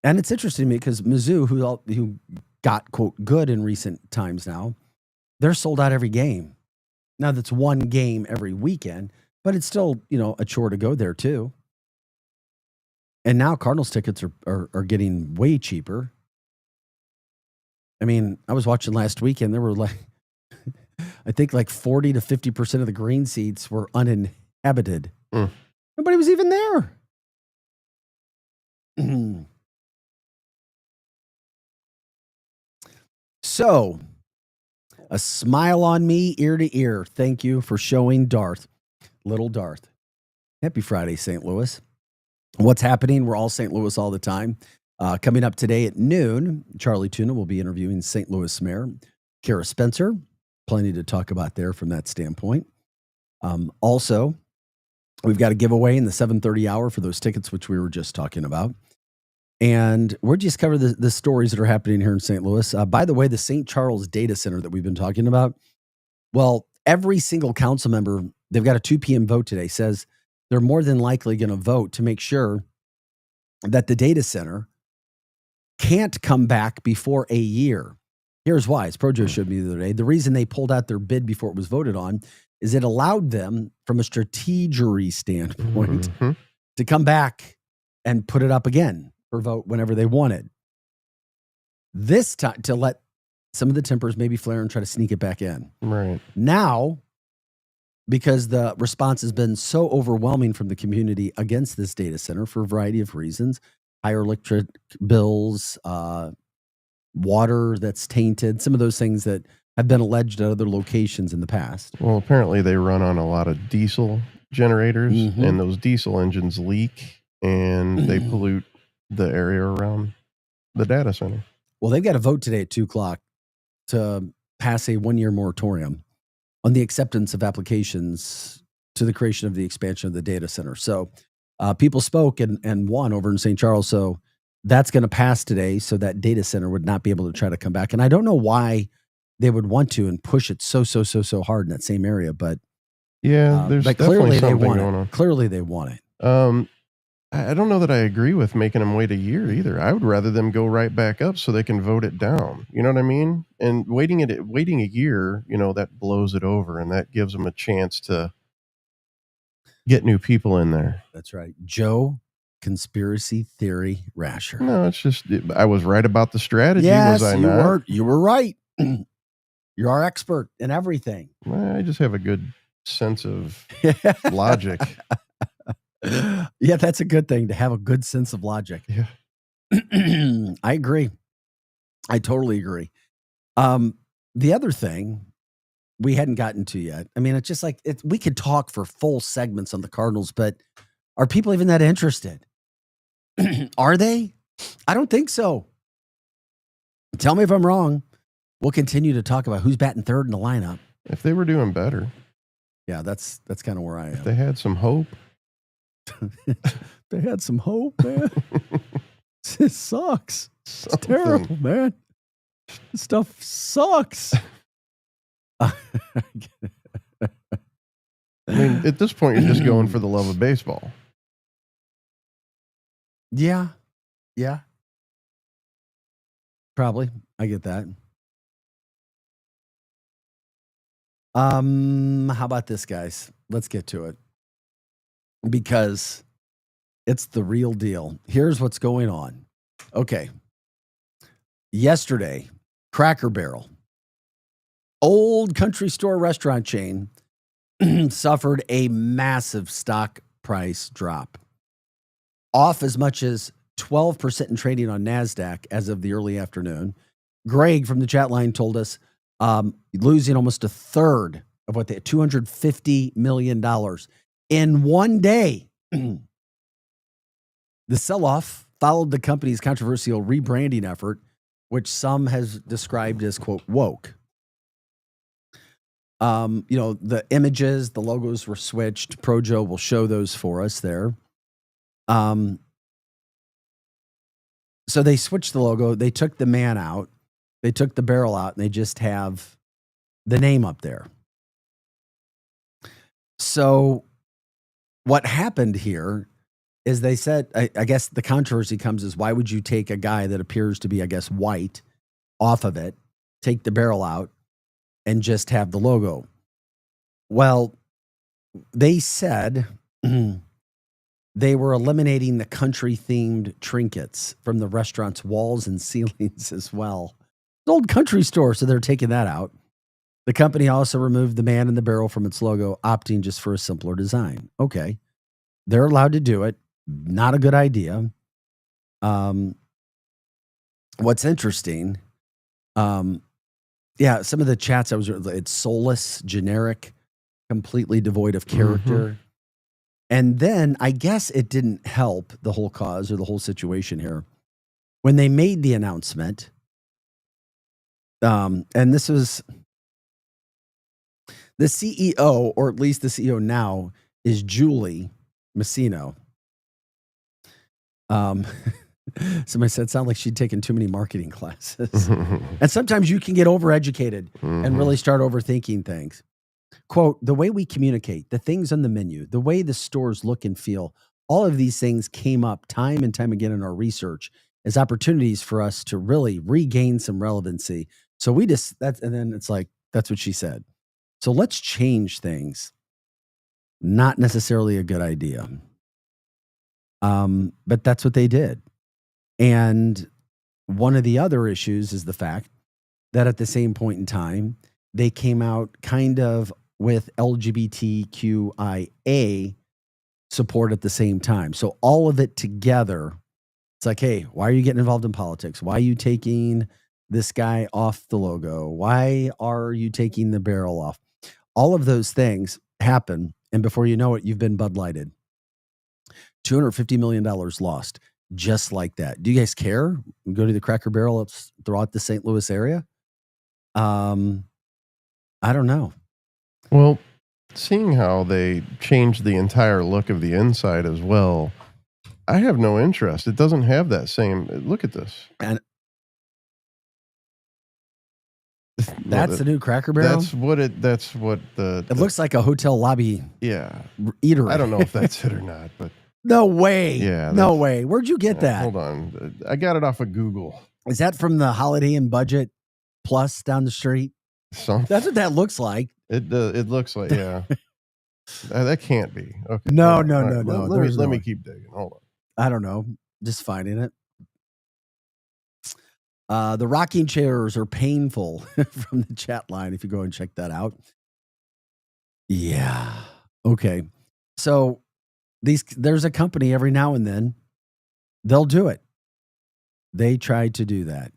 And it's interesting to me because Mizzou, who got, quote, good in recent times now, they're sold out every game. Now, that's one game every weekend, but it's still, a chore to go there too. And now Cardinals tickets are getting way cheaper. I mean, I was watching last weekend. There were I think 40 to 50% of the green seats were uninhabited. Nobody was even there. So, a smile on me, ear to ear. Thank you for showing Darth, little Darth. Happy Friday, St. Louis. What's happening? We're all St. Louis all the time. Coming up today at noon, Charlie Tuna will be interviewing St. Louis Mayor Kara Spencer. plenty to talk about there from that standpoint. Also, we've got a giveaway in the 7:30 hour for those tickets, which we were just talking about. And we're just cover the stories that are happening here in St. Louis. By the way, the St. Charles Data Center that we've been talking about, well, every single council member, they've got a 2 p.m. vote today, says they're more than likely going to vote to make sure that the data center can't come back before a year. Here's why. As Projo showed me the other day, the reason they pulled out their bid before it was voted on is it allowed them, from a strategery standpoint, to come back and put it up again for vote whenever they wanted. This time, to let some of the tempers maybe flare and try to sneak it back in.
Right.
Now, because the response has been so overwhelming from the community against this data center for a variety of reasons, higher electric bills, water that's tainted, some of those things that have been alleged at other locations in the past.
Well, apparently they run on a lot of diesel generators, and those diesel engines leak, and they pollute the area around the data center.
Well, they've got a vote today at 2:00 to pass a 1-year moratorium on the acceptance of applications to the creation of the expansion of the data center. So people spoke and won over in St. Charles. So that's going to pass today, so that data center would not be able to try to come back. And I don't know why they would want to and push it so hard in that same area, but
yeah, there's
but
definitely
clearly they
something
want
going
it.
on.
Clearly they want it.
I don't know that I agree with making them wait a year either. I would rather them go right back up so they can vote it down. You know what I mean? And waiting a year, that blows it over, and that gives them a chance to get new people in there.
That's right. Joe, conspiracy theory rasher.
No, it's just I was right about the strategy.
Yes,
was I
you
not?
were. You were right. You're our expert in everything.
I just have a good sense of logic.
Yeah, that's a good thing, to have a good sense of logic.
Yeah.
I agree. I totally agree. The other thing we hadn't gotten to yet, I mean, it's just like we could talk for full segments on the Cardinals, but are people even that interested? Are they? I don't think so. Tell me if I'm wrong. We'll continue to talk about who's batting third in the lineup.
If they were doing better.
Yeah, that's kind of where I am.
If they had some hope.
They had some hope, man. This sucks. It's terrible, man. This stuff sucks.
I mean, at this point, you're just going for the love of baseball.
Yeah. Probably. I get that. How about this, guys? Let's get to it, because it's the real deal. Here's what's going on. Okay. Yesterday, Cracker Barrel, old country store restaurant chain, suffered a massive stock price drop, off as much as 12% in trading on NASDAQ as of the early afternoon. Greg from the chat line told us losing almost a third of what they had, $250 million in one day. The sell-off followed the company's controversial rebranding effort, which some has described as, quote, woke. The images, the logos were switched. Projo will show those for us there. So they switched the logo. They took the man out. They took the barrel out, and they just have the name up there. So what happened here is they said, I guess the controversy comes is, why would you take a guy that appears to be, I guess, white off of it, take the barrel out, and just have the logo? Well, they said they were eliminating the country-themed trinkets from the restaurant's walls and ceilings as well. It's an old country store, so they're taking that out. The company also removed the man in the barrel from its logo, opting just for a simpler design. Okay. They're allowed to do it. Not a good idea. What's interesting, some of the chats it's soulless, generic, completely devoid of character. And then I guess it didn't help the whole cause or the whole situation here. When they made the announcement, and this was The CEO, or at least the CEO now, is Julie Messino. Somebody said, sound like she'd taken too many marketing classes. And sometimes you can get overeducated and really start overthinking things. Quote, the way we communicate, the things on the menu, the way the stores look and feel, all of these things came up time and time again in our research as opportunities for us to really regain some relevancy. So we just, and then it's like, that's what she said. So let's change things. Not necessarily a good idea. But that's what they did. And one of the other issues is the fact that at the same point in time, they came out kind of with LGBTQIA support at the same time. So all of it together, it's like, hey, why are you getting involved in politics? Why are you taking this guy off the logo? Why are you taking the barrel off? All of those things happen. And before you know it, you've been Bud Lighted. $250 million lost just like that. Do you guys care? Go to the Cracker Barrel throughout the St. Louis area? I don't know.
Well, seeing how they changed the entire look of the inside as well, I have no interest. It doesn't have that same. Look at this.
And that's the new Cracker Barrel.
That's what
it looks like a hotel lobby.
Yeah,
eatery.
I don't know if that's it or not, but
no way.
Yeah,
no way. Where'd you get that?
Hold on, I got it off of Google.
Is that from the Holiday Inn Budget Plus down the street? That's what that looks like.
It looks like, yeah. That can't be. Okay.
No.
Let me keep digging. Hold on.
I don't know. Just finding it. The rocking chairs are painful from the chat line. If you go and check that out. Yeah. Okay. So there's a company every now and then they'll do it. They tried to do that.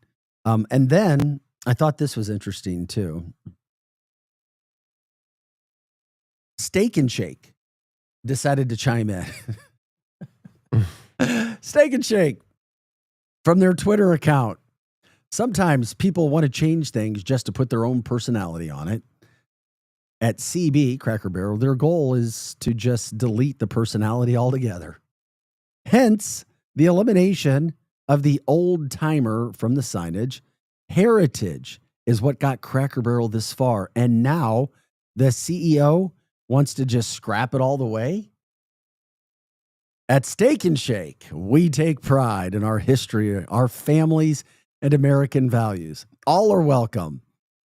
And then I thought this was interesting too. Steak and Shake decided to chime in. Steak and Shake from their Twitter account. Sometimes people want to change things just to put their own personality on it. At CB, Cracker Barrel, their goal is to just delete the personality altogether. Hence, the elimination of the old timer from the signage. Heritage is what got Cracker Barrel this far. And now the CEO wants to just scrap it all the way. At Steak and Shake, we take pride in our history, our families, and American values. All are welcome.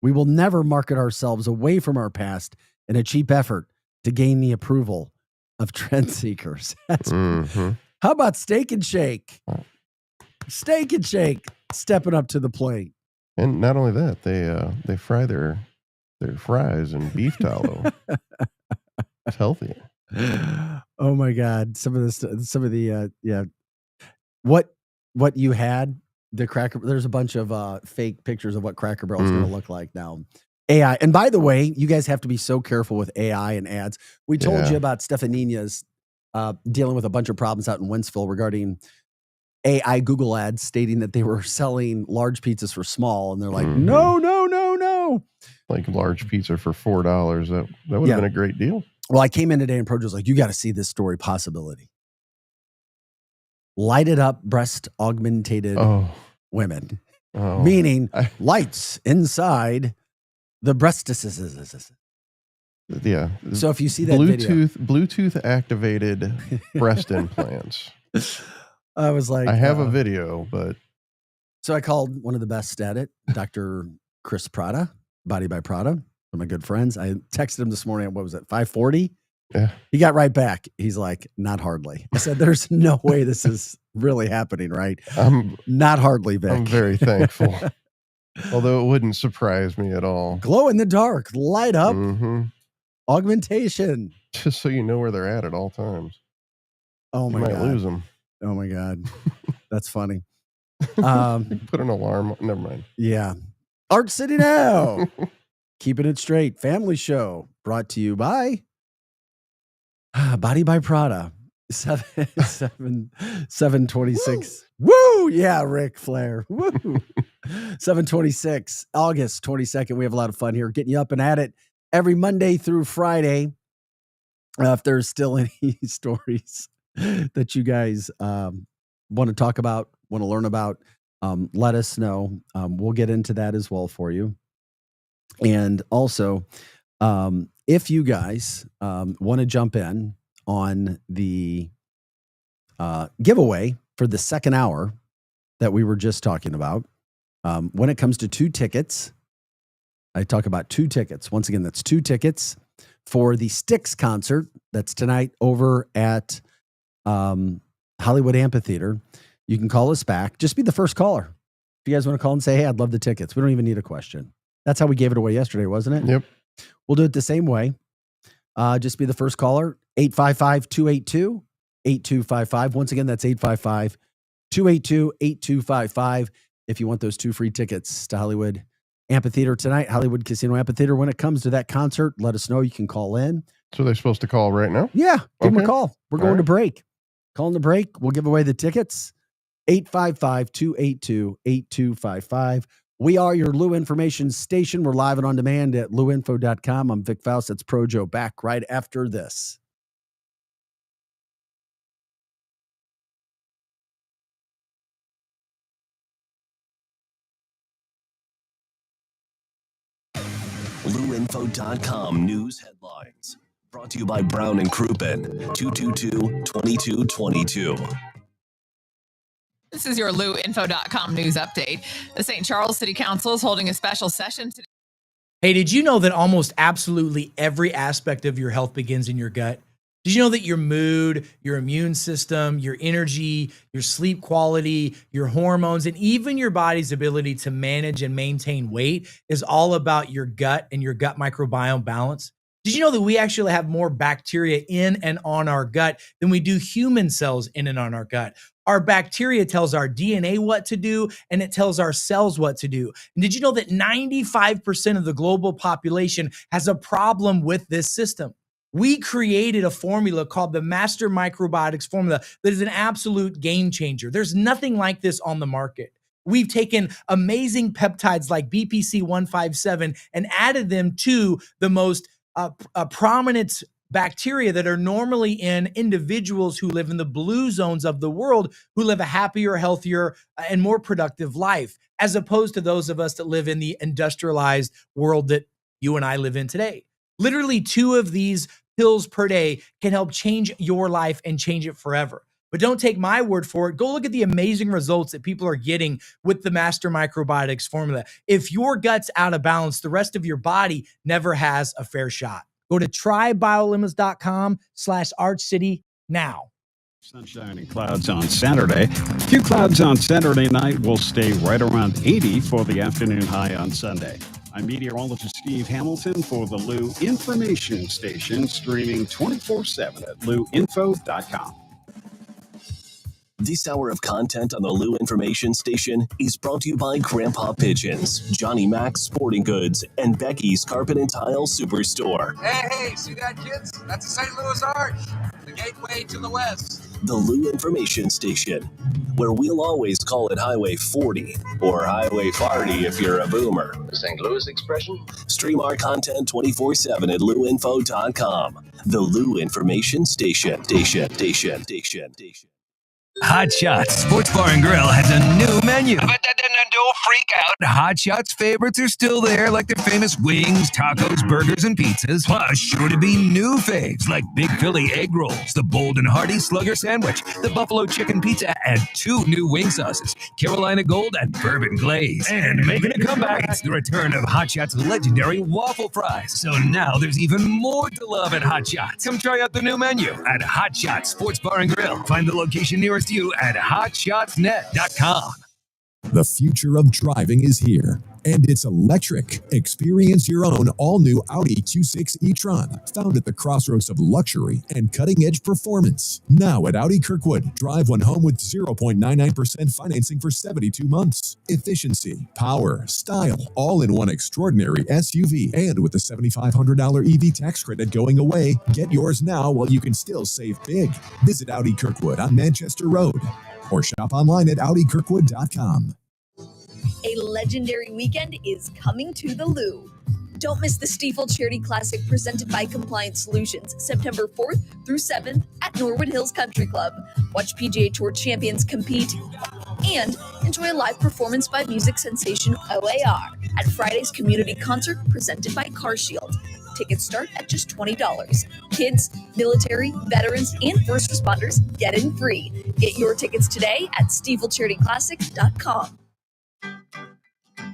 We will never market ourselves away from our past in a cheap effort to gain the approval of trend seekers. How about Steak and Shake? Steak and Shake stepping up to the plate.
And not only that, they fry their fries in beef tallow. It's healthy.
Oh my God! Some of the what you had. The Cracker, there's a bunch of fake pictures of what Cracker Barrel is going to look like now. AI. And by the way, you guys have to be so careful with AI and ads. We told you about Stefaninia's dealing with a bunch of problems out in Wentzville regarding AI Google ads stating that they were selling large pizzas for small. And they're like, no.
Like large pizza for $4. That would have been a great deal.
Well, I came in today and Projo was like, you got to see this story possibility. Lighted up breast augmented women, meaning lights inside the breastises.
Yeah.
So if you see that
Bluetooth activated breast implants.
I was like,
I have a video, but.
So I called one of the best at it, Dr. Chris Prada, Body by Prada, one of my good friends. I texted him this morning at, what was it, 5:40?
Yeah.
He got right back. He's like, not hardly. I said, there's no way this is really happening, right? Not hardly, Vic.
I'm very thankful. Although it wouldn't surprise me at all.
Glow in the dark, light up, augmentation.
Just so you know where they're at all times.
Oh my
God.
God.
You might lose them.
Oh my God. That's funny.
Put an alarm. Never mind.
Yeah. Art City Now. Keeping it straight. Family show brought to you by Body by Prada. 726. Woo! Yeah, Ric Flair. Woo! 726, August 22nd. We have a lot of fun here getting you up and at it. every Monday through Friday. If there's still any stories that you guys want to talk about, want to learn about, let us know. We'll get into that as well for you. And also, if you guys want to jump in on the giveaway for the second hour that we were just talking about, when it comes to 2 tickets, I talk about 2 tickets. Once again, that's 2 tickets for the Styx concert that's tonight over at Hollywood Amphitheater. You can call us back. Just be the first caller. If you guys want to call and say, hey, I'd love the tickets. We don't even need a question. That's how we gave it away yesterday, wasn't it?
Yep.
We'll do it the same way. Just be the first caller, 855-282-8255. Once again, that's 855-282-8255. If you want those 2 free tickets to Hollywood Amphitheater tonight, Hollywood Casino Amphitheater. When it comes to that concert, let us know. You can call in.
So they're supposed to call right now?
Yeah, give them a
Okay.
call. We're going to break. Calling the break. We'll give away the tickets. 855-282-8255. We are your Lou Information Station. We're live and on demand at louinfo.com. I'm Vic Faust. That's Pro Joe. Back right after this.
LouInfo.com news headlines. Brought to you by Brown and Crouppen, 222-2222.
This is your LouInfo.com news update. The St. Charles City Council is holding a special session today.
Hey, did you know that almost absolutely every aspect of your health begins in your gut? Did you know that your mood, your immune system, your energy, your sleep quality, your hormones, and even your body's ability to manage and maintain weight is all about your gut and your gut microbiome balance? Did you know that we actually have more bacteria in and on our gut than we do human cells in and on our gut? Our bacteria tells our DNA what to do, and it tells our cells what to do. And did you know that 95% of the global population has a problem with this system? We created a formula called the Master Microbiotics formula that is an absolute game changer. There's nothing like this on the market. We've taken amazing peptides like BPC 157 and added them to the most prominent bacteria that are normally in individuals who live in the blue zones of the world, who live a happier, healthier, and more productive life, as opposed to those of us that live in the industrialized world that you and I live in today. Literally 2 of these pills per day can help change your life and change it forever. But don't take my word for it. Go look at the amazing results that people are getting with the Master Microbiotics formula. If your gut's out of balance, the rest of your body never has a fair shot. Go to trybiolimits.com/ArchCity now.
Sunshine and clouds on Saturday. A few clouds on Saturday night will stay right around 80 for the afternoon high on Sunday. I'm meteorologist Steve Hamilton for the Lou Information Station, streaming 24/7 at louinfo.com.
This hour of content on the Lou Information Station is brought to you by Grandpa Pigeons, Johnny Mac's Sporting Goods, and Becky's Carpet and Tile Superstore.
Hey, see that, kids? That's the St. Louis Arch, the gateway to the west.
The Lou Information Station, where we'll always call it Highway 40 or Highway 40 if you're a boomer.
The St. Louis expression?
Stream our content 24/7 at louinfo.com. The Lou Information Station.
Hot Shots Sports Bar and Grill has a new menu. But don't freak out. Hot Shots favorites are still there, like their famous wings, tacos, burgers, and pizzas. Plus, sure to be new faves like Big Philly egg rolls, the Bold and Hearty Slugger sandwich, the Buffalo Chicken Pizza, and 2 new wing sauces, Carolina Gold and Bourbon Glaze. And making a comeback, it's the return of Hot Shots' legendary waffle fries. So now there's even more to love at Hot Shots. Come try out the new menu at Hot Shots Sports Bar and Grill. Find the location nearest you at hotshotsnet.com.
The future of driving is here, and it's electric. Experience your own all-new Audi Q6 e-tron, found at the crossroads of luxury and cutting-edge performance. Now at Audi Kirkwood, drive one home with 0.99% financing for 72 months. Efficiency, power, style, all in one extraordinary SUV. And with the $7,500 EV tax credit going away, get yours now while you can still save big. Visit Audi Kirkwood on Manchester Road or shop online at AudiKirkwood.com.
A legendary weekend is coming to the Lou.
Don't miss the Stiefel Charity Classic presented by Compliance Solutions, September 4th through 7th at Norwood Hills Country Club. Watch PGA Tour champions compete and enjoy a live performance by music sensation OAR at Friday's community concert presented by CarShield. Tickets start at just $20. Kids, military, veterans, and first responders get in free. Get your tickets today at StiefelCharityClassic.com.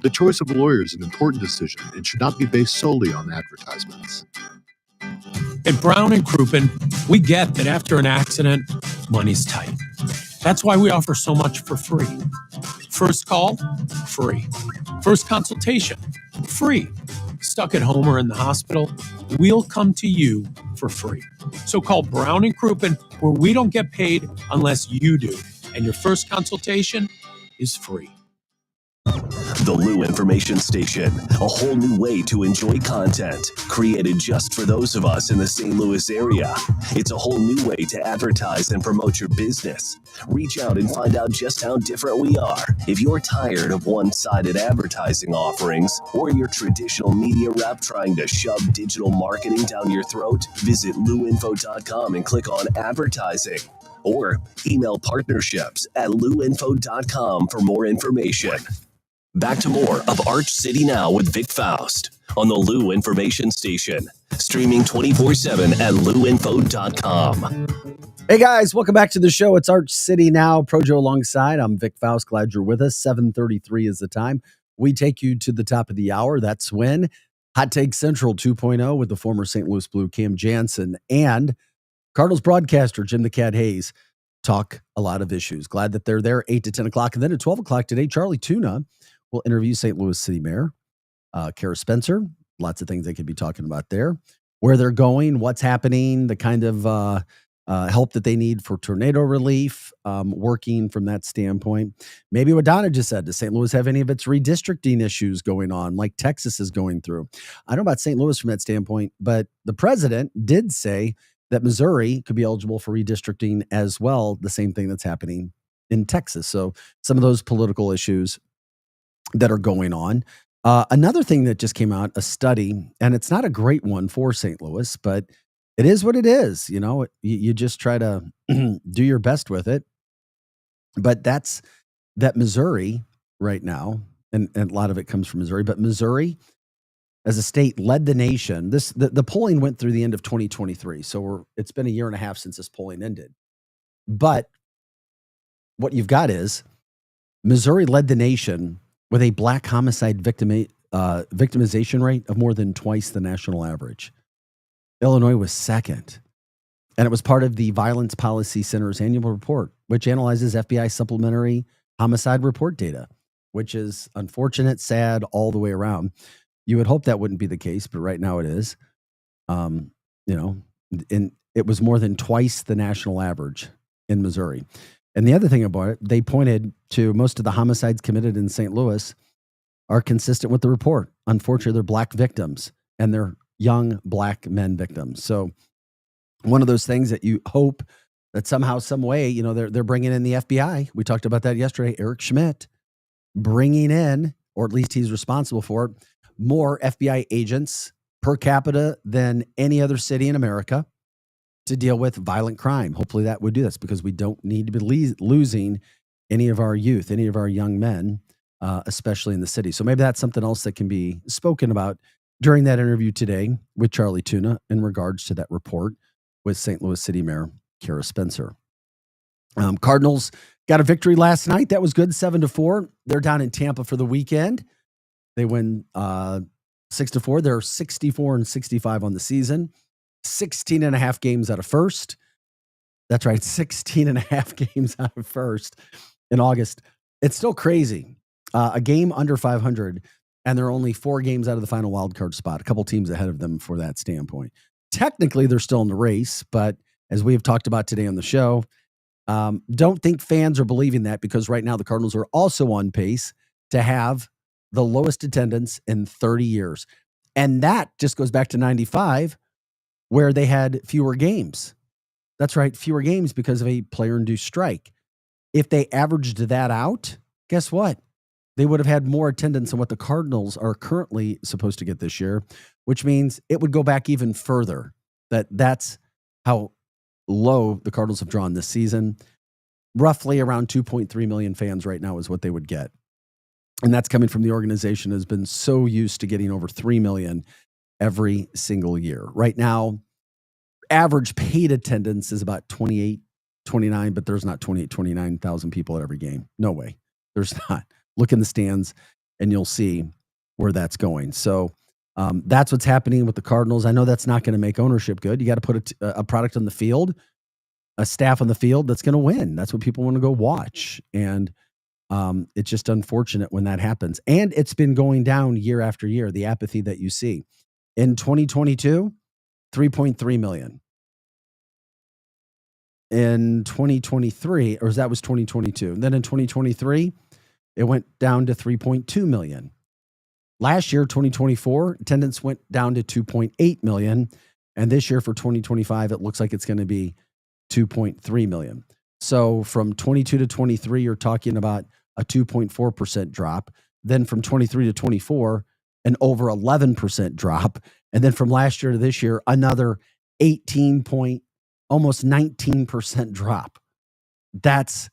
The choice of a lawyer is an important decision and should not be based solely on advertisements.
At Brown and Crouppen, we get that after an accident, money's tight. That's why we offer so much for free. First call, free. First consultation, free. Stuck at home or in the hospital, we'll come to you for free. So call Brown and Crouppen, where we don't get paid unless you do. And your first consultation is free.
The Lou Information Station, a whole new way to enjoy content, created just for those of us in the St. Louis area. It's a whole new way to advertise and promote your business. Reach out and find out just how different we are. If you're tired of one-sided advertising offerings or your traditional media rep trying to shove digital marketing down your throat, visit louinfo.com and click on advertising. Or email partnerships at louinfo.com for more information. Back to more of Arch City Now with Vic Faust on the Lou Information Station. Streaming 24/7 at louinfo.com.
Hey guys, welcome back to the show. It's Arch City Now. Projo alongside. I'm Vic Faust. Glad you're with us. 7:33 is the time. We take you to the top of the hour. That's when Hot Take Central 2.0 with the former St. Louis Blue Cam Jansen and Cardinals broadcaster Jim the Cat Hayes talk a lot of issues. Glad that they're there 8 to 10 o'clock. And then at 12 o'clock today, Charlie Tuna will interview St. Louis City Mayor Kara Spencer. Lots of things they could be talking about there. Where they're going, what's happening, the kind of help that they need for tornado relief, working from that standpoint. Maybe what Donna just said, does St. Louis have any of its redistricting issues going on like Texas is going through? I don't know about St. Louis from that standpoint, but the president did say that Missouri could be eligible for redistricting as well, the same thing that's happening in Texas. So some of those political issues that are going on. Another thing that just came out, a study, and it's not a great one for St. Louis, but it is what it is. You know, you just try to do your best with it. But that's that Missouri right now, and a lot of it comes from Missouri, but Missouri as a state led the nation. The polling went through the end of 2023. So it's been a year and a half since this polling ended. But what you've got is Missouri led the nation with a black homicide victimization rate of more than twice the national average. Illinois was second. And it was part of the Violence Policy Center's annual report, which analyzes FBI supplementary homicide report data, which is unfortunate, sad, all the way around. You would hope that wouldn't be the case, but right now it is. And it was more than twice the national average in Missouri. And the other thing about it, they pointed to most of the homicides committed in St. Louis are consistent with the report. Unfortunately, they're black victims and they're young black men victims. So one of those things that you hope that somehow, some way, they're bringing in the FBI. We talked about that yesterday. Eric Schmidt bringing in, or at least he's responsible for it, more FBI agents per capita than any other city in America to deal with violent crime. Hopefully that would do this, because we don't need to be losing any of our youth, any of our young men, especially in the city. So maybe that's something else that can be spoken about during that interview today with Charlie Tuna in regards to that report with St. Louis City Mayor Kara Spencer. Cardinals got a victory last night. That was good, 7-4. They're down in Tampa for the weekend. They win 6-4. They're 64-65 on the season. 16 and a half games out of first. That's right, 16 and a half games out of first in August. It's still crazy. A game under 500, and they're only 4 games out of the final wild card spot. A couple teams ahead of them for that standpoint. Technically, they're still in the race, but as we have talked about today on the show, don't think fans are believing that, because right now the Cardinals are also on pace to have the lowest attendance in 30 years. And that just goes back to 95, where they had fewer games. That's right, fewer games because of a player-induced strike. If they averaged that out, guess what? They would have had more attendance than what the Cardinals are currently supposed to get this year, which means it would go back even further. That's how low the Cardinals have drawn this season. Roughly around 2.3 million fans right now is what they would get. And that's coming from the organization that has been so used to getting over 3 million every single year. Right now, average paid attendance is about 28, 29, but there's not 28, 29,000 people at every game. No way. There's not. Look in the stands and you'll see where that's going. So that's what's happening with the Cardinals. I know that's not going to make ownership good. You got to put a product on the field, a staff on the field that's going to win. That's what people want to go watch. And it's just unfortunate when that happens. And it's been going down year after year, the apathy that you see. In 2022, 3.3 million. In 2023, or that was 2022. And then in 2023, it went down to 3.2 million. Last year, 2024, attendance went down to 2.8 million. And this year for 2025, it looks like it's going to be 2.3 million. So from 22 to 23, you're talking about a 2.4% drop. Then from 23 to 24, an over 11% drop. And then from last year to this year, another almost 19% drop. That's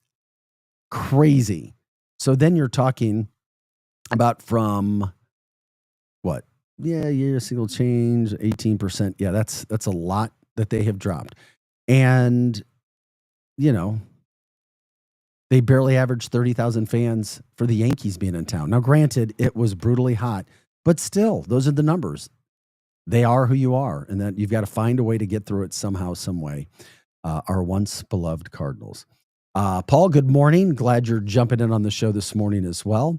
crazy. So then you're talking about from what? Yeah, year single change, 18%. Yeah, that's a lot that they have dropped. And, you know, they barely averaged 30,000 fans for the Yankees being in town. Now, granted, it was brutally hot, but still, those are the numbers. They are who you are, and that you've got to find a way to get through it somehow, some way. Our once beloved Cardinals. Paul, good morning. Glad you're jumping in on the show this morning as well.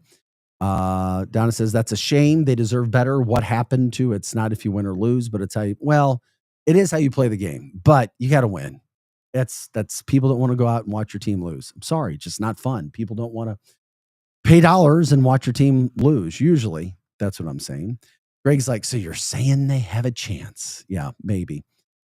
Donna says, that's a shame. They deserve better. What happened to it's not if you win or lose, but it's how you, well, it is how you play the game, but you got to win. That's people don't want to go out and watch your team lose. I'm sorry, it's just not fun. People don't want to pay dollars and watch your team lose. Usually, that's what I'm saying. Greg's like, so you're saying they have a chance? Yeah, maybe.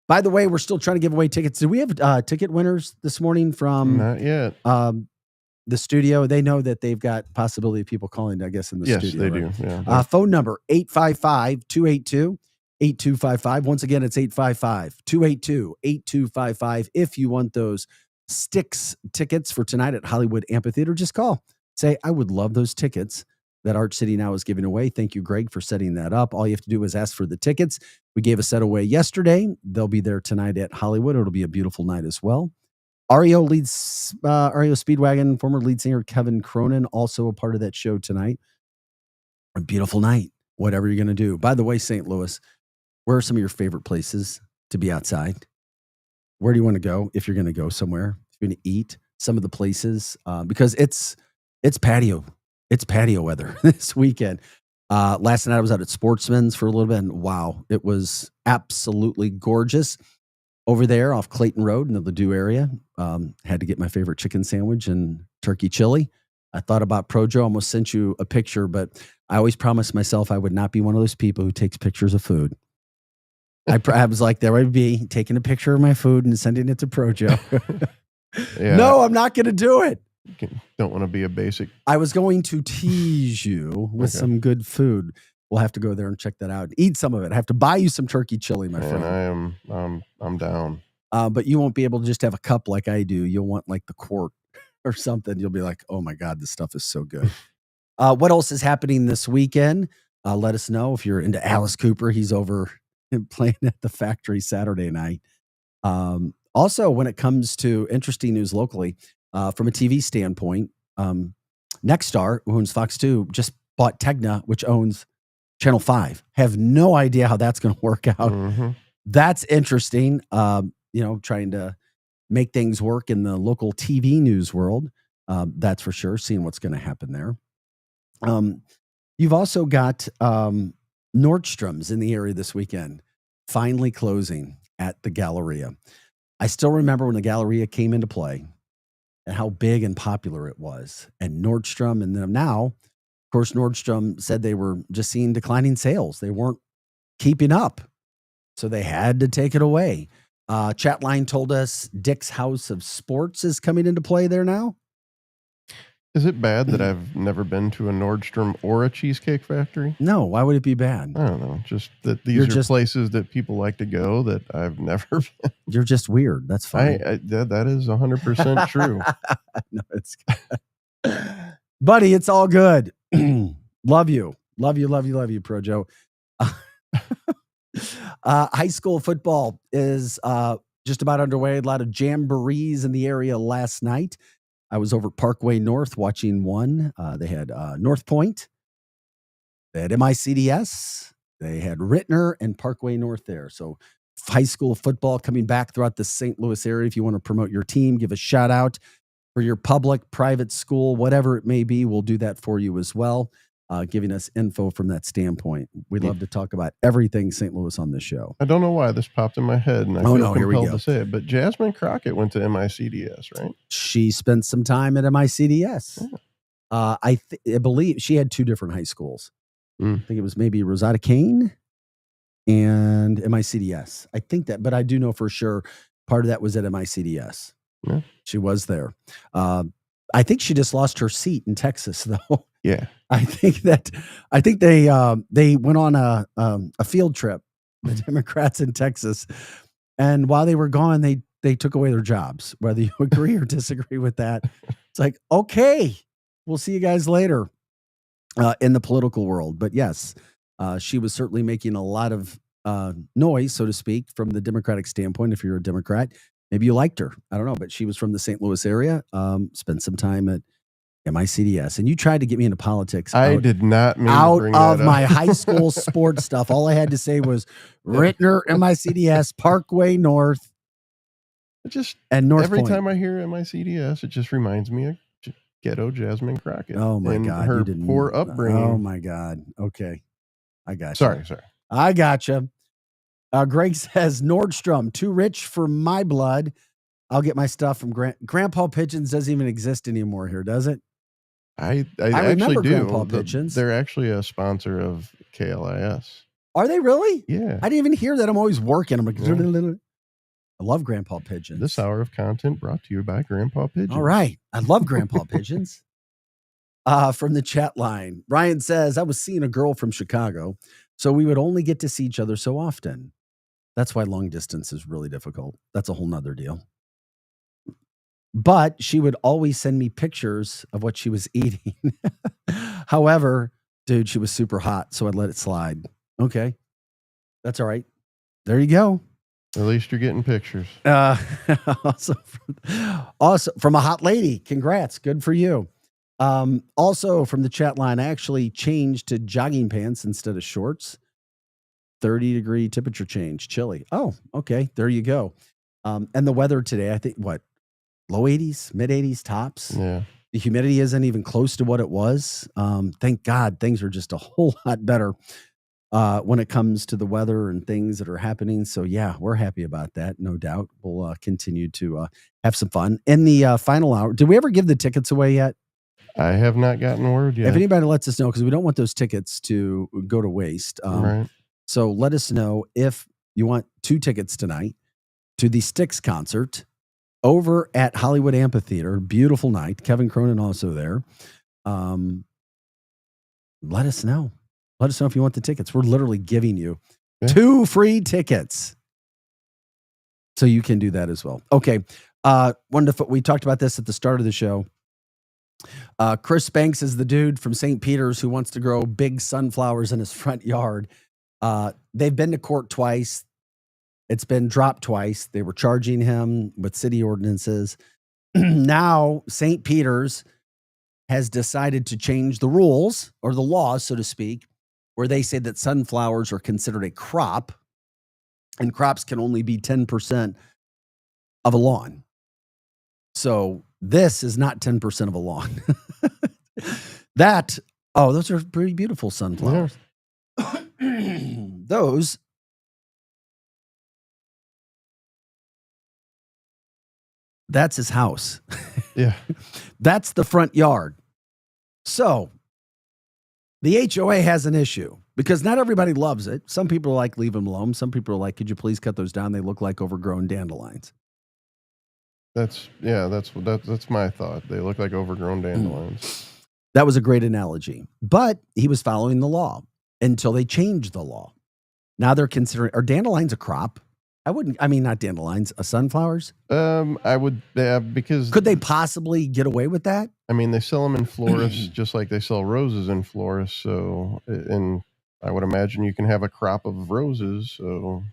By the way, we're still trying to give away tickets. Do we have ticket winners this morning from?
Not yet.
The studio? They know that they've got possibility of people calling, I guess, in the studio.
Yes, they
right?
do. Yeah.
Phone number 855-282-8255. Once again, it's 855-282-8255. If you want those Styx tickets for tonight at Hollywood Amphitheater, just call. Say, I would love those tickets that Arch City Now is giving away. Thank you, Greg, for setting that up. All you have to do is ask for the tickets. We gave a set away yesterday. They'll be there tonight at Hollywood. It'll be a beautiful night as well. REO Speedwagon, former lead singer Kevin Cronin, also a part of that show tonight. A beautiful night, whatever you're going to do. By the way, St. Louis, where are some of your favorite places to be outside? Where do you want to go if you're going to go somewhere? If you're going to eat, some of the places, because it's patio weather this weekend. Last night I was out at Sportsman's for a little bit, and wow, it was absolutely gorgeous over there off Clayton Road in the Ladue area. Had to get my favorite chicken sandwich and turkey chili. I thought about Projo, almost sent you a picture, but I always promised myself I would not be one of those people who takes pictures of food. I was like, there I'd be taking a picture of my food and sending it to Projo.
Yeah.
No, I'm not going to do it.
Don't want to be a basic.
I was going to tease you with some good food. We'll have to go there and check that out. Eat some of it. I have to buy you some turkey chili, my friend.
I'm down.
But you won't be able to just have a cup like I do. You'll want like the quart or something. You'll be like, oh my God, this stuff is so good. What else is happening this weekend? Let us know if you're into Alice Cooper. He's over playing at the Factory Saturday night. Also, when it comes to interesting news locally, from a TV standpoint, Nexstar, who owns Fox 2, just bought Tegna, which owns Channel 5. Have no idea how that's going to work out.
Mm-hmm.
That's interesting. Trying to make things work in the local TV news world. That's for sure. Seeing what's going to happen there. You've also got Nordstrom's in the area this weekend, finally closing at the Galleria. I still remember when the Galleria came into play and how big and popular it was. And Nordstrom and them now, of course, Nordstrom said they were just seeing declining sales. They weren't keeping up. So they had to take it away. Chatline told us Dick's House of Sports is coming into play there now.
Is it bad that I've never been to a Nordstrom or a Cheesecake Factory?
No, why would it be bad?
I don't know. Just that these
You're
are
just-
places that people like to go that I've never been.
You're just weird. That's fine.
That is 100% true.
No, it's buddy, it's all good. Love you. Love you, love you, love you, Pro Joe. High school football is just about underway. A lot of jamborees in the area last night. I was over at Parkway North watching one. They had North Point. They had MICDS. They had Rittner and Parkway North there. So high school football coming back throughout the St. Louis area. If you want to promote your team, give a shout out for your public, private school, whatever it may be. We'll do that for you as well, giving us info from that standpoint. We'd love to talk about everything St. Louis on this show.
I don't know why this popped in my head, and I
Oh,
feel
no, here we
compelled
go.
to say it, but Jasmine Crockett went to MICDS, right?
She spent some time at MICDS. I believe she had two different high schools. I think it was maybe Rosada Kane and MICDS. I think that, but I do know for sure part of that was at MICDS.
Yeah.
She was there. I think she just lost her seat in Texas, though.
Yeah.
I think they went on a field trip, the Democrats in Texas, and while they were gone, they took away their jobs. Whether you agree or disagree with that, it's like, okay, we'll see you guys later in the political world. But yes, she was certainly making a lot of noise, so to speak, from the Democratic standpoint. If you're a Democrat, maybe you liked her. I don't know, but she was from the St. Louis area. Spent some time at MICDS, and you tried to get me into politics.
I did not mean to
out
bring
of
that up.
my high school sports stuff. All I had to say was Rittner, MICDS, Parkway North, and North
Every
Point.
time I hear MICDS, it just reminds me of ghetto Jasmine Crockett.
Oh my
and
God!
her
you didn't.
poor upbringing.
Oh my God! Okay, I got you.
Sorry.
I gotcha. Greg says Nordstrom too rich for my blood. I'll get my stuff from Grandpa Pigeons. Doesn't even exist anymore here, does it?
I
remember
actually do.
Grandpa Pigeons.
They're actually a sponsor of KLIS.
Are they really?
Yeah.
I didn't even hear that. I'm always working. I'm like,
Yeah.
I love Grandpa Pigeons.
This hour of content brought to you by Grandpa Pigeons.
All right. I love Grandpa Pigeons. From the chat line, Ryan says, I was seeing a girl from Chicago, so we would only get to see each other so often. That's why long distance is really difficult. That's a whole nother deal. But she would always send me pictures of what she was eating. However, dude, she was super hot, so I'd let it slide. Okay. That's all right. There you go.
At least you're getting pictures.
Also from a hot lady. Congrats. Good for you. Also from the chat line, I actually changed to jogging pants instead of shorts. 30-degree temperature change, chilly. Oh, okay. There you go. And the weather today, I think low 80s, mid 80s tops.
Yeah.
The humidity isn't even close to what it was. Thank God things are just a whole lot better when it comes to the weather and things that are happening. So yeah, we're happy about that. No doubt. We'll continue to have some fun. In the final hour, did we ever give the tickets away yet?
I have not gotten word yet.
If anybody lets us know, because we don't want those tickets to go to waste.
Right.
So let us know if you want 2 tickets tonight to the Styx concert over at Hollywood Amphitheater. Beautiful night. Kevin Cronin also there. Let us know. Let us know if you want the tickets. We're literally giving you 2 free tickets. So you can do that as well. Okay. We talked about this at the start of the show. Chris Banks is the dude from St. Peter's who wants to grow big sunflowers in his front yard. They've been to court twice. It's been dropped twice. They were charging him with city ordinances. Now St. Peter's has decided to change the rules or the laws, so to speak, where they say that sunflowers are considered a crop and crops can only be 10% of a lawn. So this is not 10% of a lawn. Those are pretty beautiful sunflowers. Those that's his house.
Yeah.
That's the front yard. So the HOA has an issue because not everybody loves it. Some people are like, leave them alone. Some people are like, could you please cut those down? They look like overgrown dandelions.
That's my thought. They look like overgrown dandelions.
That was a great analogy. But he was following the law until they changed the law. Now they're considering, are dandelions a crop? Not dandelions, sunflowers?
I would, because
could they possibly get away with that?
I mean, they sell them in florists just like they sell roses in florists. So, and I would imagine you can have a crop of roses. So,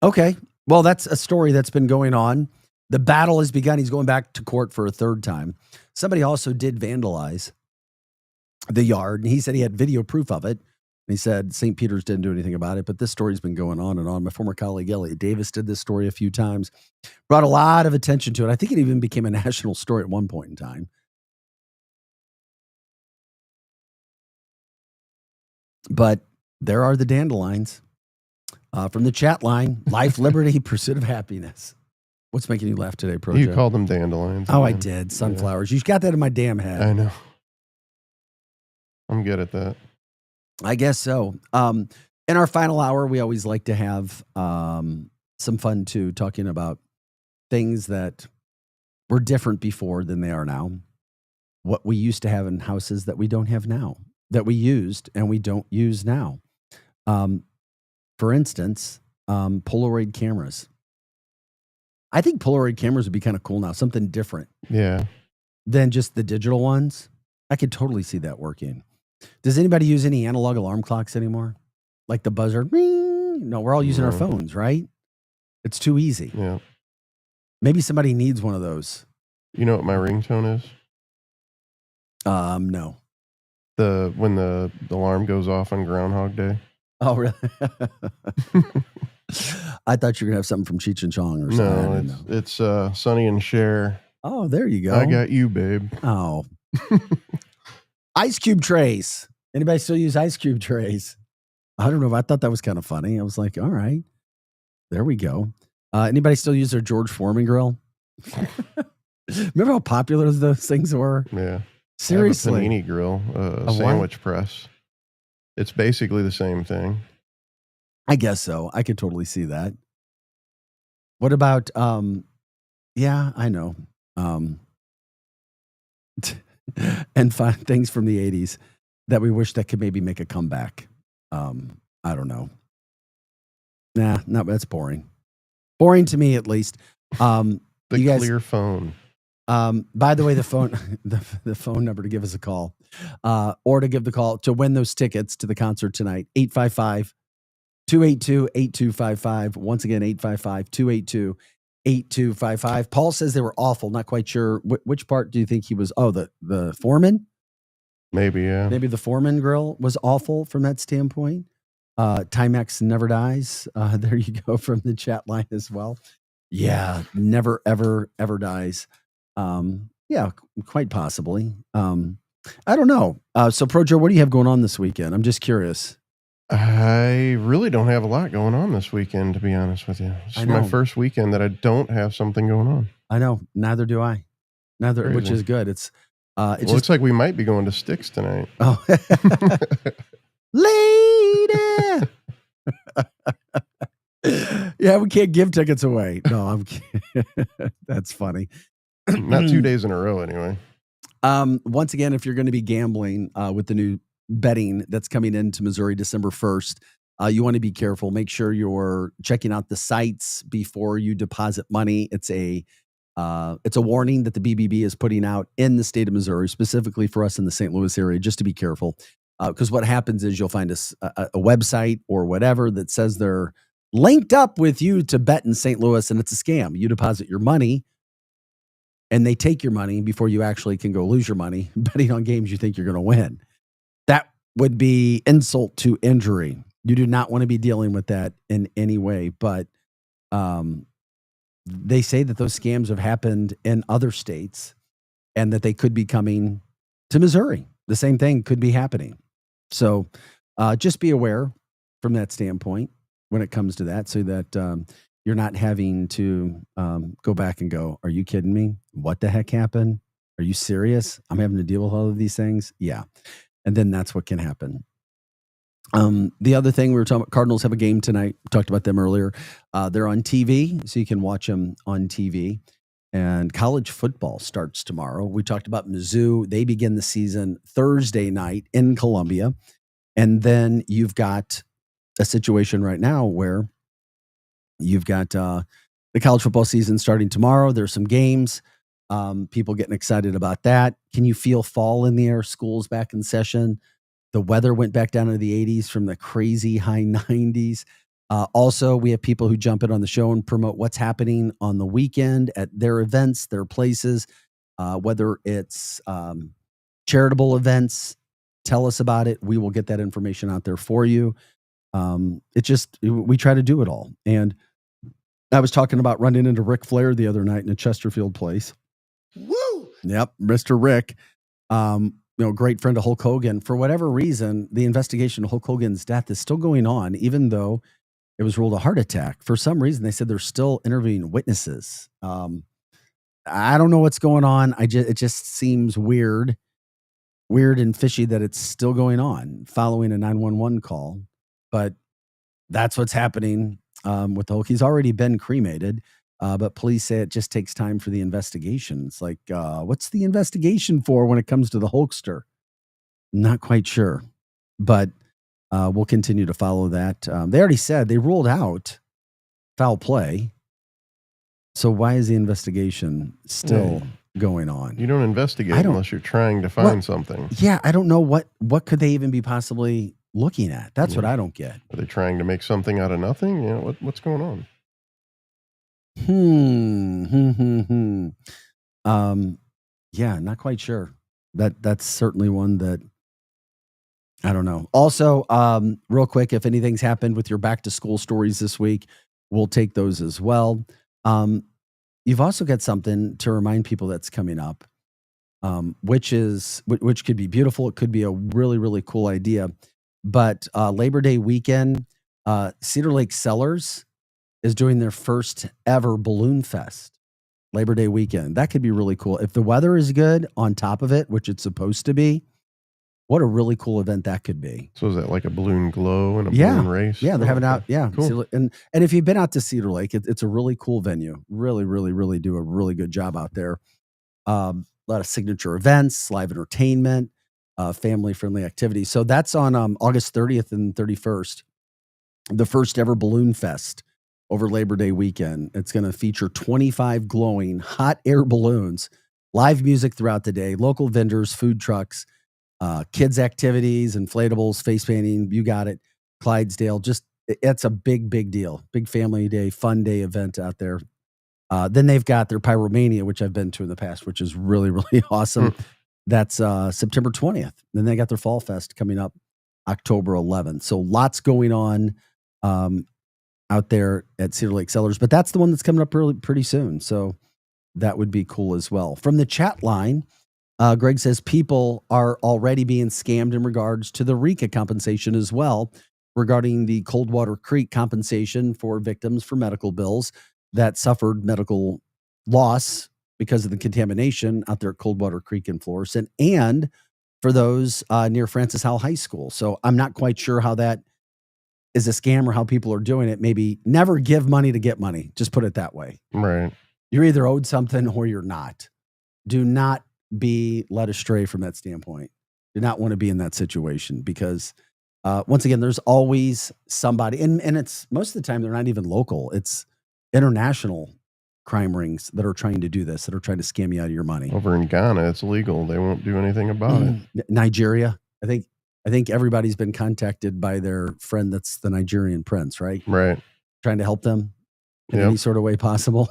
Okay. Well, that's a story that's been going on. The battle has begun. He's going back to court for a third time. Somebody also did vandalize the yard, and he said he had video proof of it. And he said St. Peter's didn't do anything about it, but this story's been going on and on. My former colleague Elliot Davis did this story a few times, brought a lot of attention to it. I think it even became a national story at one point in time. But there are the dandelions from the chat line. Life, liberty, pursuit of happiness. What's making you laugh today, Pro?
You called them dandelions.
Oh, I did. Sunflowers. You got that in my damn head.
I know. I'm good at that.
I guess so. In our final hour, we always like to have some fun too, talking about things that were different before than they are now. What we used to have in houses that we don't have now, that we used and we don't use now. For instance, Polaroid cameras. I think Polaroid cameras would be kind of cool now, something different.
Yeah.
Than just the digital ones. I could totally see that working. Does anybody use any analog alarm clocks anymore? Like the buzzer? Ring? No, we're all using our phones, right? It's too easy.
Yeah.
Maybe somebody needs one of those.
You know what my ringtone is?
No.
When the alarm goes off on Groundhog Day.
Oh, really? I thought you were gonna have something from Cheech and Chong or something.
No, it's Sonny and Cher.
Oh, there you go.
I got you, babe.
Oh. Ice cube trays. Anybody still use ice cube trays? I don't know. I thought that was kind of funny. I was like, all right, there we go. Anybody still use their George Foreman grill? Remember how popular those things were?
Yeah.
Seriously.
I have a panini grill, a sandwich press. It's basically the same thing.
I guess so. I could totally see that. What about, yeah, I know. And fun things from the 80s that we wish that could maybe make a comeback. I don't know. Nah, no, that's boring. Boring to me, at least.
The clear phone.
By the way, the phone, the phone number to give us a call, or to give the call to win those tickets to the concert tonight, 855-282-8255. Once again, 855-282-8255. Paul says they were awful. Not quite sure. Which part do you think he was? Oh, the Foreman?
Maybe, yeah.
Maybe the Foreman grill was awful from that standpoint. Timex never dies. There you go from the chat line as well. Yeah, never, ever, ever dies. Yeah, quite possibly. I don't know. So, Pro Joe, what do you have going on this weekend? I'm just curious.
I really don't have a lot going on this weekend, to be honest with you. This is my first weekend that I don't have something going on.
I know. Neither do I. Neither, which is good. It's
it looks like we might be going to Styx tonight.
Oh, lady. Yeah, we can't give tickets away. No, I'm kidding. That's funny.
Not 2 days in a row, anyway.
Once again, if you're going to be gambling with the new betting that's coming into Missouri December 1st, you want to be careful. Make sure you're checking out the sites before you deposit money. It's a warning that the BBB is putting out in the state of Missouri, specifically for us in the St. Louis area, just to be careful. Because what happens is you'll find a website or whatever that says they're linked up with you to bet in St. Louis, and it's a scam. You deposit your money, and they take your money before you actually can go lose your money betting on games you think you're going to win. That would be insult to injury. You do not want to be dealing with that in any way. But they say that those scams have happened in other states and that they could be coming to Missouri. The same thing could be happening. So just be aware from that standpoint when it comes to that, so that you're not having to go back and go, are you kidding me? What the heck happened? Are you serious? I'm having to deal with all of these things? Yeah. And then that's what can happen. The other thing we were talking about, Cardinals have a game tonight. We talked about them earlier. They're on TV, so you can watch them on TV. And college football starts tomorrow. We talked about Mizzou. They begin the season Thursday night in Columbia. And then you've got a situation right now where you've got the college football season starting tomorrow. There's some games. People getting excited about that. Can you feel fall in the air? School's back in session. The weather went back down into the 80s from the crazy high 90s. Also, we have people who jump in on the show and promote what's happening on the weekend at their events, their places, whether it's charitable events. Tell us about it. We will get that information out there for you. We try to do it all. And I was talking about running into Ric Flair the other night in a Chesterfield place.
Woo!
Yep, Mr. Rick. Great friend of Hulk Hogan. For whatever reason, the investigation of Hulk Hogan's death is still going on, even though it was ruled a heart attack. For some reason, they said they're still interviewing witnesses. I don't know what's going on. It just seems weird and fishy that it's still going on following a 911 call. But that's what's happening with Hulk. He's already been cremated, but police say it just takes time for the investigation. It's like, what's the investigation for when it comes to the Hulkster? Not quite sure, but we'll continue to follow that. They already said they ruled out foul play. So why is the investigation still going on?
You don't investigate unless you're trying to find something.
Yeah, I don't know what could they even be possibly looking at. That's what I don't get.
Are they trying to make something out of nothing? What's going on?
Yeah, not quite sure. That's certainly one that I don't know. Also, real quick, if anything's happened with your back to school stories this week, we'll take those as well. You've also got something to remind people that's coming up, which could be beautiful. It could be a really, really cool idea. But Labor Day weekend, Cedar Lake Cellars is doing their first ever Balloon Fest. Labor Day weekend. That could be really cool. If the weather is good on top of it, which it's supposed to be, what a really cool event that could be.
So is that like a balloon glow and a balloon race?
Yeah, they're having out. Yeah,
cool.
And if you've been out to Cedar Lake, it's a really cool venue. Really, really, really do a really good job out there. A lot of signature events, live entertainment, family-friendly activities. So that's on August 30th and 31st, the first ever Balloon Fest over Labor Day weekend. It's going to feature 25 glowing hot air balloons, live music throughout the day, local vendors, food trucks, kids activities, inflatables, face painting, you got it, Clydesdale. It's a big, big deal. Big family day, fun day event out there. Then they've got their Pyromania, which I've been to in the past, which is really, really awesome. That's September 20th. Then they got their Fall Fest coming up October 11th. So lots going on out there at Cedar Lake Cellars, but that's the one that's coming up pretty soon. So that would be cool as well. From the chat line, Greg says people are already being scammed in regards to the RECA compensation as well, regarding the Coldwater Creek compensation for victims for medical bills that suffered medical loss because of the contamination out there at Coldwater Creek in Florissant, and for those near Francis Howell High School. So I'm not quite sure how that is a scam or how people are doing it. Maybe never give money to get money. Just put it that way.
Right.
You're either owed something or you're not. Do not be led astray from that standpoint. Do not want to be in that situation because once again, there's always somebody, and it's most of the time they're not even local. It's international crime rings that are trying to do this, that are trying to scam you out of your money.
Over in Ghana, it's illegal. They won't do anything about it.
Nigeria, I think everybody's been contacted by their friend that's the Nigerian prince, right?
Right.
Trying to help them in any sort of way possible.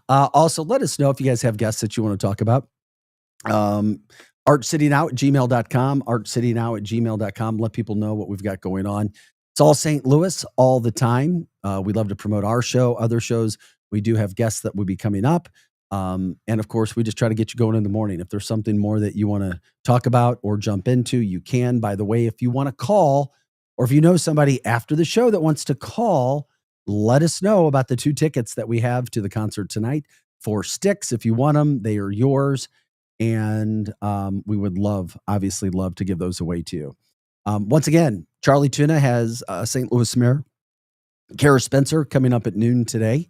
Also, let us know if you guys have guests that you want to talk about. artcitynow@gmail.com, artcitynow@gmail.com. Let people know what we've got going on. It's all St. Louis all the time. We love to promote our show, other shows. We do have guests that will be coming up. And of course, we just try to get you going in the morning. If there's something more that you want to talk about or jump into, you can. By the way, if you want to call, or if you know somebody after the show that wants to call, let us know about the 2 tickets that we have to the concert tonight. 4 sticks. If you want them, they are yours. And we would obviously love to give those away to you. Once again, Charlie Tuna has St. Louis Mayor Kara Spencer coming up at noon today.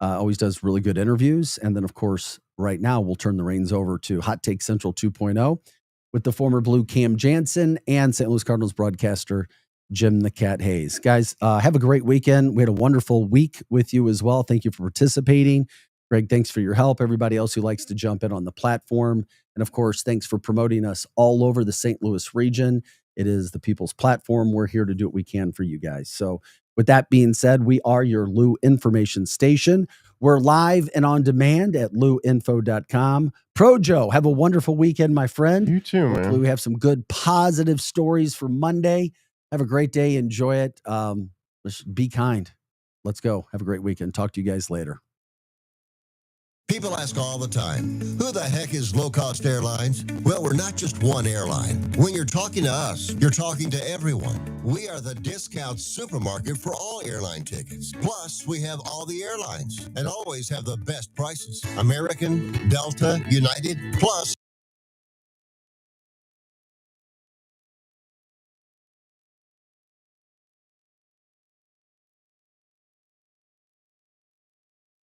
Always does really good interviews. And then, of course, right now we'll turn the reins over to Hot Take Central 2.0 with the former Blue Cam Jansen and St. Louis Cardinals broadcaster Jim the Cat Hayes. Guys, have a great weekend. We had a wonderful week with you as well. Thank you for participating. Greg, thanks for your help. Everybody else who likes to jump in on the platform. And of course, thanks for promoting us all over the St. Louis region. It is the people's platform. We're here to do what we can for you guys. So with that being said, we are your Lou information station. We're live and on demand at louinfo.com. Pro Joe, have a wonderful weekend, my friend.
You too, man.
Hopefully we have some good positive stories for Monday. Have a great day. Enjoy it. Be kind. Let's go. Have a great weekend. Talk to you guys later.
People ask all the time, who the heck is Low Cost Airlines? Well, we're not just one airline. When you're talking to us, you're talking to everyone. We are the discount supermarket for all airline tickets. Plus, we have all the airlines and always have the best prices. American, Delta, United, plus